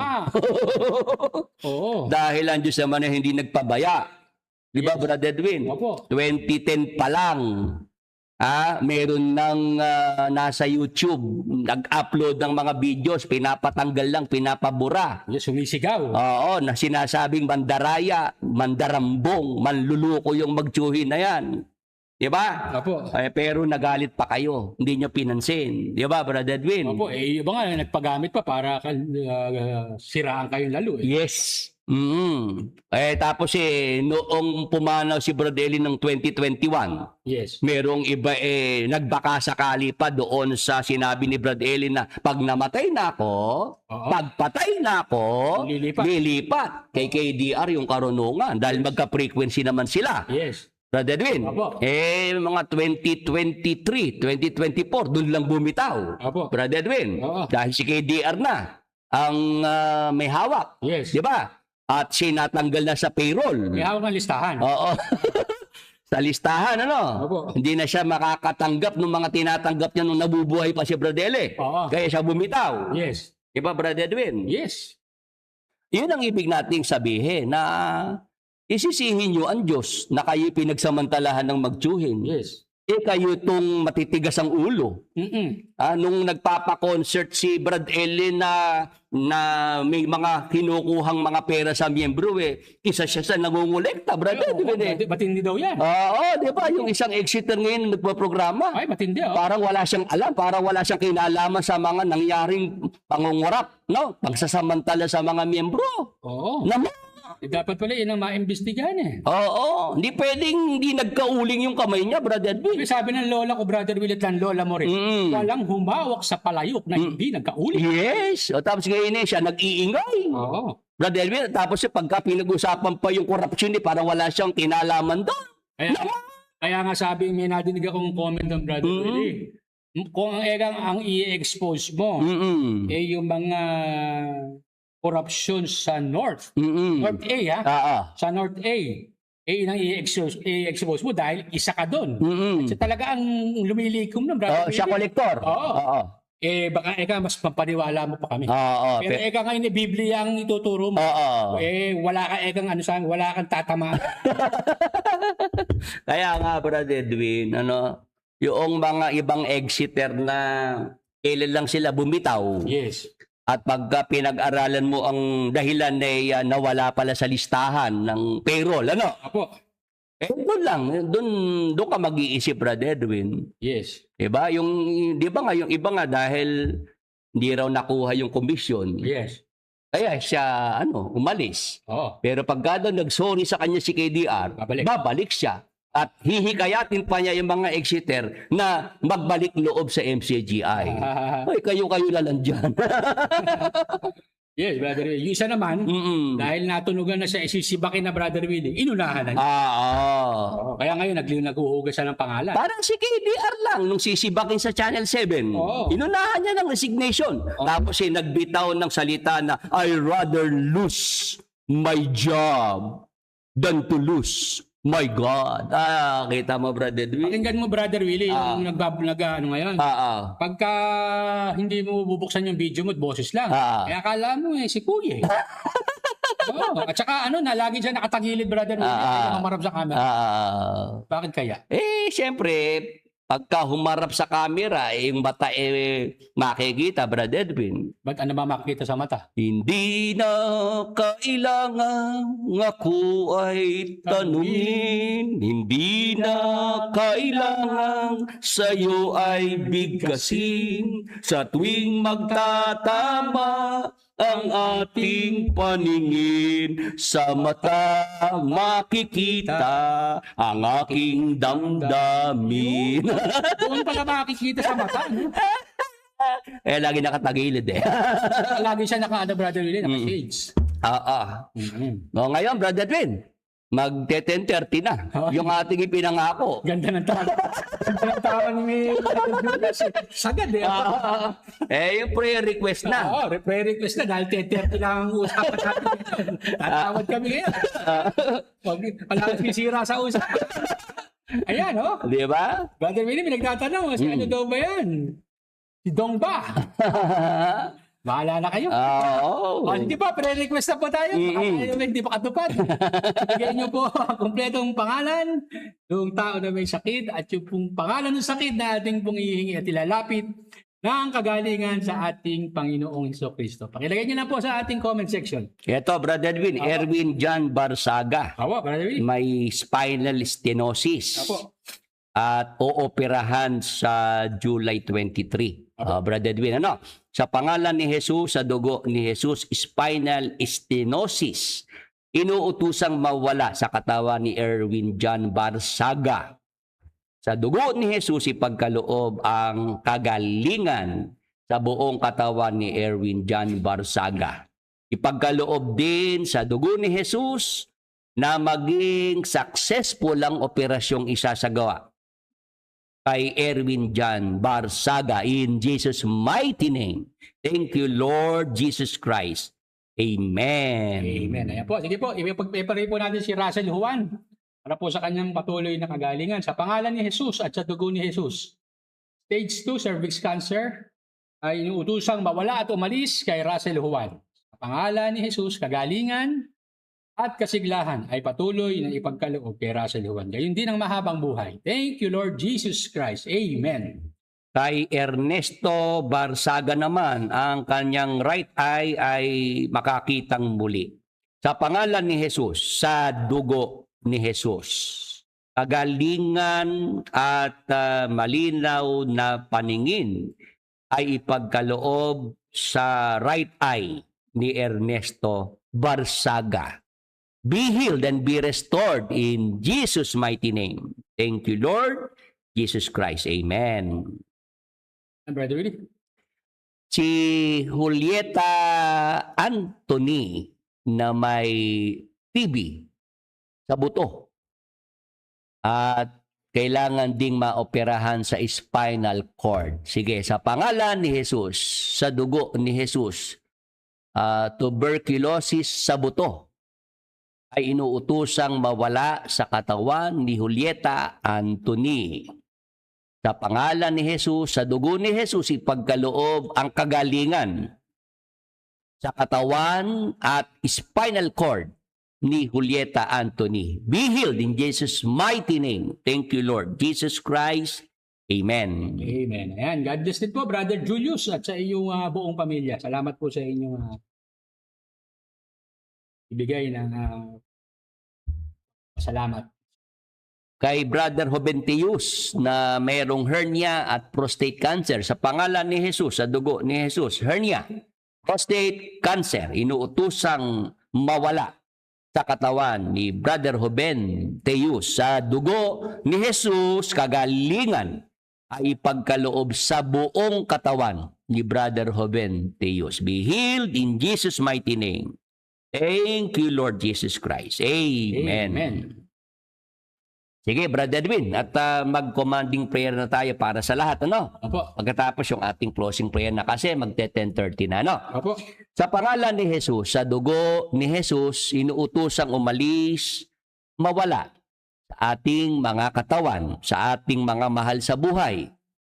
Dahil ang Diyos naman ay hindi nagpabaya. Di ba, Brother Edwin? 2010 pa lang. Meron ng nasa YouTube, nag-upload ng mga videos, pinapatanggal lang, pinapabura. Sumisigaw. Na sinasabing mandaraya, mandarambong, manluluko yung magtiyuhin na yan. Di ba? Pero nagalit pa kayo, hindi nyo pinansin. Di ba, Brother Edwin? Iba nga, nagpagamit pa para siraan kayong lalo. Yes. Tapos noong pumanaw si Brother Eli ng 2021, Yes. merong iba nagbaka sakali pa doon sa sinabi ni Brad Eli na pag namatay na ako, Oo. pagpatay na ako, lilipat kay KDR yung karunungan dahil magka-frequency naman sila. Yes. Brad Edwin, Opo. mga 2023, 2024, doon lang bumitaw. Opo. Brad Edwin, Oo. dahil si KDR na ang may hawak. Yes. Di ba? At sinatanggal na sa payroll. May hawak ng listahan. Oo. Sa listahan, Opo. Hindi na siya makakatanggap ng mga tinatanggap niya nung nabubuhay pa si Brad Eli. Oo. Kaya siya bumitaw. Yes. Di ba, Brad Edwin? Yes. Yun ang ibig nating sabihin na isisihin niyo ang Diyos na kayo pinagsamantalahan ng magtsuhin. Yes. Kayo itong matitigas ang ulo. Nung nagpapa-concert si Brad Eli na may mga kinukuhang mga pera sa miyembro, isa siya sa nangungulekta, Brad Edwin. Matindi daw yan. Oo, di ba? Yung isang exiter ngayon nagpo-programa. Ay, matindi. Parang wala siyang alam, parang wala siyang kinalaman sa mga nangyaring pangungurap, no? Pagsasamantala sa mga miyembro. Oo. Naman. Dapat pala yun ang maimbestigahan Oo, hindi pwedeng hindi nagkauling yung kamay niya, Brad Edwin. Sabi ng lola ko, Brother Will, at ng lola mo rin, walang humawak sa palayok na hindi nagkauli. Yes. O tapos ngayon siya nag-iingay. Oo. Brad Edwin, tapos pagka pinag-usapan pa yung corruption, parang wala siyang kinalaman doon. Kaya nga sabi, may nadinig akong comment ng Brother Will. Kung ang i-expose mo, yung mga corruption sa North. North A, sa North A. Nang i-expose mo dahil isa ka doon. Kasi talaga ang lumilikom ng Brother Will. Siya kolektor. Oo. Baka mas mapaniwala mo pa kami. Pero ngayon Biblia ang ituturo mo. Wala ka wala kang tatama. Kaya nga, Brother Edwin, yung mga ibang exiter na kailan lang sila bumitaw. Yes. At pagka pinag-aralan mo ang dahilan na nawala pala sa listahan ng payroll, Apo. doon ka mag-iisip, Brother Edwin. Yes. Diba? Di ba nga, yung iba nga dahil hindi raw nakuha yung komisyon. Yes. Kaya siya, umalis. Oo. Pero pagka doon nag-sorry sa kanya si KDR, babalik siya. At hihikayatin pa niya yung mga exiter na magbalik loob sa MCGI. Kayo lang dyan. Yes, Brother Willie. Yung isa naman, dahil natunugan na siya, isisibakin na Brother Willie, inunahan na niya. Kaya ngayon, nag-uugas siya ng pangalan. Parang si KDR lang, nung sisibakin sa Channel 7, inunahan niya ng resignation. Tapos nagbitaw ng salita na, I rather lose my job than to lose my God. Kita mo, Brother Edwin? Pakinggan mo, Brother Willie, yung ngayon. Pagka hindi mo bubuksan yung video mo at boses lang, kaya akala mo si Kuya. At saka lagi siya nakatagilid, Brother Willie, kaya humarap sa camera. Bakit kaya? Siyempre, pagka humarap sa camera, yung mata makikita, Brother Edwin. Ba't ano ba makikita sa mata? Hindi na kailangan ako ay tanungin. Hindi na kailangan sa'yo ay bigkasin. Sa tuwing magtatama ang ating paningin, sa mata makikita ang aking damdamin. Doon pala makikita sa mata. Lagi nakatagilid Lagi siya Brother Willie, naka-shades. Ngayon, Brother Edwin, mag-10:30 na. Yung ating ipinangako. Ganda ng tawa. Ganda ng tawa ni Sagad yung prayer request na. Prayer request na dahil 10:30 lang ang usapan natin. Tatawad kami ngayon. Wala kang sisira sa usapan. Ayan, Di ba? Brother Willie, pinagtatanong, si ano daw ba yan? Si Dong ba? Bahala na kayo. Hindi pa, pre-request na po tayo. Hindi pa katupad. Bigyan nyo po ang kompletong pangalan ng tao na may sakit at yung pong pangalan ng sakit na ating pong ihingi at ilalapit ng kagalingan sa ating Panginoong Jesucristo. Pakilagay nyo na po sa ating comment section. Ito, Brother Edwin, Erwin John Barsaga. Brother Edwin. May spinal stenosis. At ooperahan sa July 23. Brother Edwin, ano? Sa pangalan ni Jesus, sa dugo ni Jesus, spinal stenosis, inuutusang mawala sa katawan ni Erwin John Barsaga. Sa dugo ni Jesus, ipagkaloob ang kagalingan sa buong katawan ni Erwin John Barsaga. Ipagkaloob din sa dugo ni Jesus na maging successful ang operasyong isasagawa kay Erwin John Barsaga in Jesus' mighty name. Thank you, Lord Jesus Christ. Amen. Amen. Ayan po. Sige po, ipag-pray po natin si Russell Juan para po sa kanyang patuloy na kagalingan. Sa pangalan ni Jesus at sa dugo ni Jesus, stage 2 cervix cancer ay inuutosang mawala at umalis kay Russell Juan. Sa pangalan ni Jesus, kagalingan at kasiglahan ay patuloy na ipagkaloob kay Russell Juan. Gayon din ang mahabang buhay. Thank you, Lord Jesus Christ. Amen. Kay Ernesto Barsaga naman, ang kanyang right eye ay makakitang muli. Sa pangalan ni Jesus, sa dugo ni Jesus, kagalingan at malinaw na paningin ay ipagkaloob sa right eye ni Ernesto Barsaga. Be healed and be restored in Jesus' mighty name. Thank you, Lord Jesus Christ. Amen. Brother Willie. Si Julieta Anthony na may TB sa buto at kailangan ding maoperahan sa spinal cord. Sige, sa pangalan ni Jesus, sa dugo ni Jesus, tuberculosis sa buto ay inuutusang mawala sa katawan ni Julieta Anthony. Sa pangalan ni Jesus, sa dugo ni Jesus, ipagkaloob ang kagalingan sa katawan at spinal cord ni Julieta Anthony. Be healed in Jesus' mighty name. Thank you, Lord Jesus Christ. Amen. Amen. Ayan. God bless din po, Brother Julius at sa iyong buong pamilya. Salamat po sa inyong ibigay ng salamat. Kay Brother Joventius na mayroong hernia at prostate cancer, sa pangalan ni Jesus, sa dugo ni Jesus, hernia, prostate cancer, inuutusang mawala sa katawan ni Brother Joventius. Sa dugo ni Jesus, kagalingan ay ipagkaloob sa buong katawan ni Brother Joventius. Be healed in Jesus' mighty name. Thank you, Lord Jesus Christ. Amen. Amen. Sige, Brother Edwin, at mag-commanding prayer na tayo para sa lahat, ano? Opo. Pagkatapos yung ating closing prayer na kasi magte-10:30 na, ano? Opo. Sa pangalan ni Jesus, sa dugo ni Jesus, inuutosang umalis, mawala sa ating mga katawan, sa ating mga mahal sa buhay,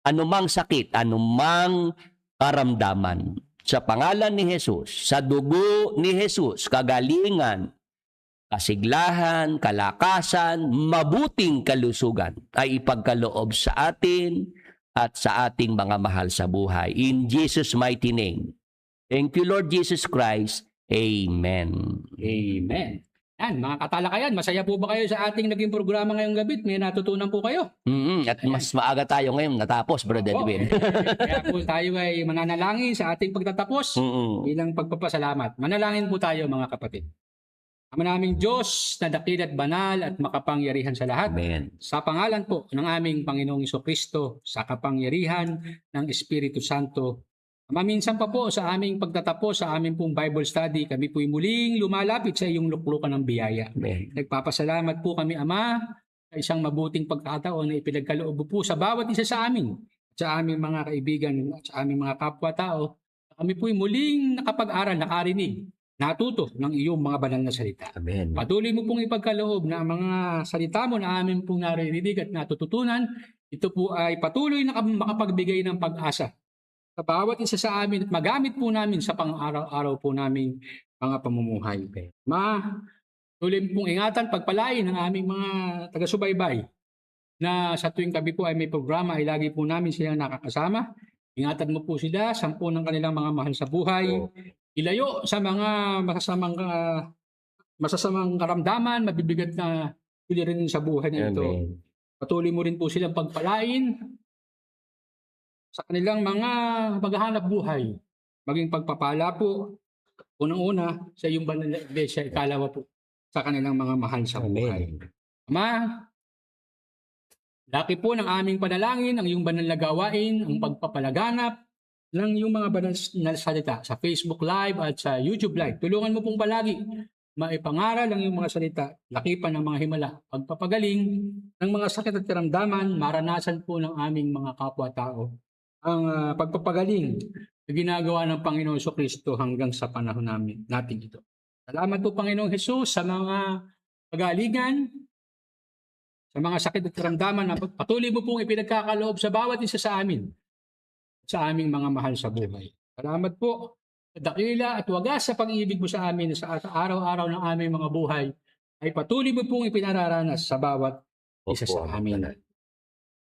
anumang sakit, anumang karamdaman. Sa pangalan ni Jesus, sa dugo ni Jesus, kagalingan, kasiglahan, kalakasan, mabuting kalusugan ay ipagkaloob sa atin at sa ating mga mahal sa buhay. In Jesus' mighty name. Thank you, Lord Jesus Christ. Amen. Amen. Yan, mga katalakayan, masaya po ba kayo sa ating naging programa ngayong gabi? May natutunan po kayo? At mas maaga tayo ngayon natapos, Brother Edwin. Kaya po tayo ay mananalangin sa ating pagtatapos bilang pagpapasalamat. Manalangin po tayo, mga kapatid. Ama naming Diyos na dakil at banal at makapangyarihan sa lahat. Amen. Sa pangalan po ng aming Panginoong Jesucristo, sa kapangyarihan ng Espiritu Santo, maminsan pa po sa aming pagtatapos sa aming pong Bible study, kami po'y muling lumalapit sa iyong luklukan ng biyaya. Amen. Nagpapasalamat po kami, Ama, sa isang mabuting pagkakataon na ipinagkaloob po sa bawat isa sa amin, sa aming mga kaibigan, at sa aming mga kapwa-tao. Kami po'y muling nakapag-aral, nakarinig, natuto ng iyong mga banal na salita. Amen. Patuloy mo pong ipagkaloob na ang mga salita mo na amin pong naririnig at natututunan, ito po ay patuloy na makapagbigay ng pag-asa sa bawat isa sa amin at magamit po namin sa pang-araw-araw po namin mga pamumuhay. Tuloy pong ingatan, pagpalain ng aming mga taga-subaybay na sa tuwing gabi po ay may programa ay lagi po namin silang nakakasama. Ingatan mo po sila, sampu ng kanilang mga mahal sa buhay. Ilayo sa mga masasamang karamdaman, mabibigat na rin sa buhay na ito. Amen. Patuloy mo rin po silang pagpalain sa kanilang mga paghahanap buhay, maging pagpapala po, unang-una sa iyong banal na iglesia, ikalawa po sa kanilang mga mahal sa buhay. Ama, laki po ng aming panalangin ang iyong banal na gawain, ang pagpapalaganap ng iyong mga banal na salita sa Facebook Live at sa YouTube Live. Tulungan mo pong palagi maipangaral ang iyong mga salita, lakipan ng mga himala, pagpapagaling ng mga sakit at karamdaman, maranasan po ng aming mga kapwa-tao ang pagpapagaling na ginagawa ng Panginoon Kristo hanggang sa panahon natin ito. Salamat po Panginoong Hesus sa mga pagalingan, sa mga sakit at karamdaman na patuloy mo pong ipinagkakaloob sa bawat isa sa amin, sa aming mga mahal sa buhay. Salamat po sa dakila at wagas sa pag-ibig mo sa amin sa araw-araw ng aming mga buhay ay patuloy mo pong ipinararanas sa bawat isa sa amin.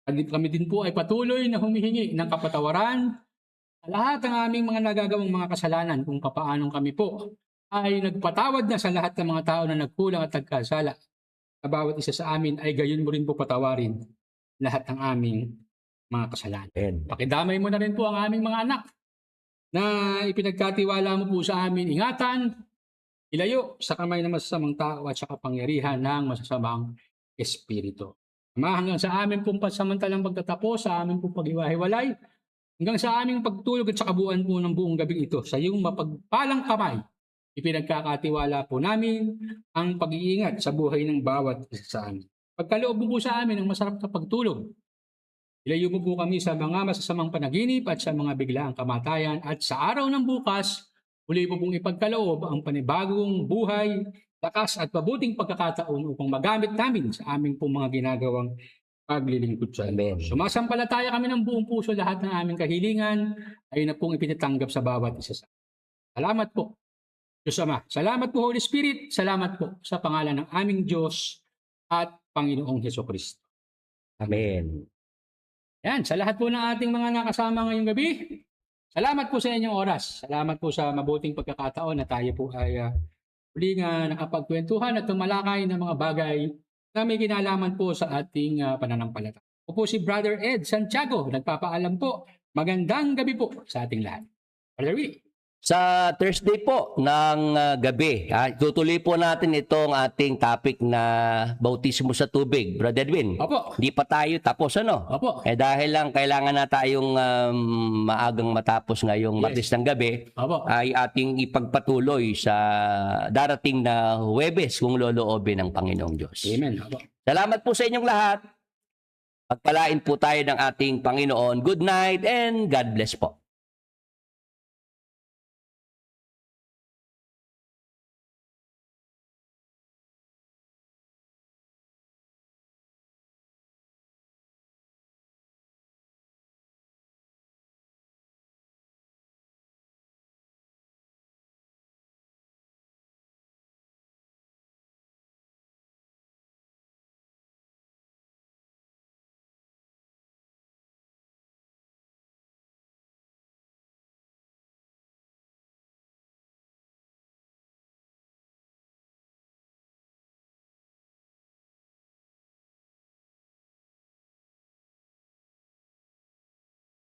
At kami din po ay patuloy na humihingi ng kapatawaran sa lahat ng aming mga nagagawang mga kasalanan kung papaanong kami po ay nagpatawad na sa lahat ng mga tao na nagkulang at nagkasala. Sa bawat isa sa amin ay gayon mo rin po patawarin lahat ng aming mga kasalanan. Pakidamay mo na rin po ang aming mga anak na ipinagkatiwala mo po sa amin. Ingatan, ilayo sa kamay ng masasamang tao at sa kapangyarihan ng masasamang espiritu. Ama, hanggang sa amin pong pansamantalang pagtatapos, sa amin pong paghiwa-hiwalay, hanggang sa aming pagtulog at sa kabuuan po ng buong gabi ito, sa iyong mapagpalang kamay, ipinagkakatiwala po namin ang pag-iingat sa buhay ng bawat isa sa amin. Pagkaloob mo po sa amin ng masarap na pagtulog, ilayo mo po kami sa mga masasamang panaginip at sa mga biglaang kamatayan at sa araw ng bukas, uli po pong ipagkaloob ang panibagong buhay, lakas at mabuting pagkakataon upang magamit namin sa aming pong mga ginagawang paglilingkod sa Amen. Sumasampalataya kami ng buong puso lahat ng aming kahilingan ay na pong ipinatanggap sa bawat isa sa amin. Salamat po, Diyos Ama. Salamat po, Holy Spirit. Salamat po sa pangalan ng aming Diyos at Panginoong Jesucristo. Amen. Yan, sa lahat po ng ating mga nakasama ngayong gabi, salamat po sa inyong oras. Salamat po sa mabuting pagkakataon na tayo po ay uli nga nakapagkwentuhan at tumalakay ng mga bagay na may kinalaman po sa ating pananampalataya. Ako po si Brother Ed Santiago, nagpapaalam po. Magandang gabi po sa ating lahat. Brother Willie. Sa Thursday po ng gabi, tutuloy po natin itong ating topic na bautismo sa tubig. Brother Edwin, Opo. Hindi pa tayo tapos ano? Opo. Dahil lang kailangan na tayong maagang matapos ngayong Martes ng gabi, Opo. ay ating ipagpatuloy sa darating na Huwebes kung loloobin ng Panginoong Diyos. Amen. Opo. Salamat po sa inyong lahat. Pagpalain po tayo ng ating Panginoon. Good night and God bless po.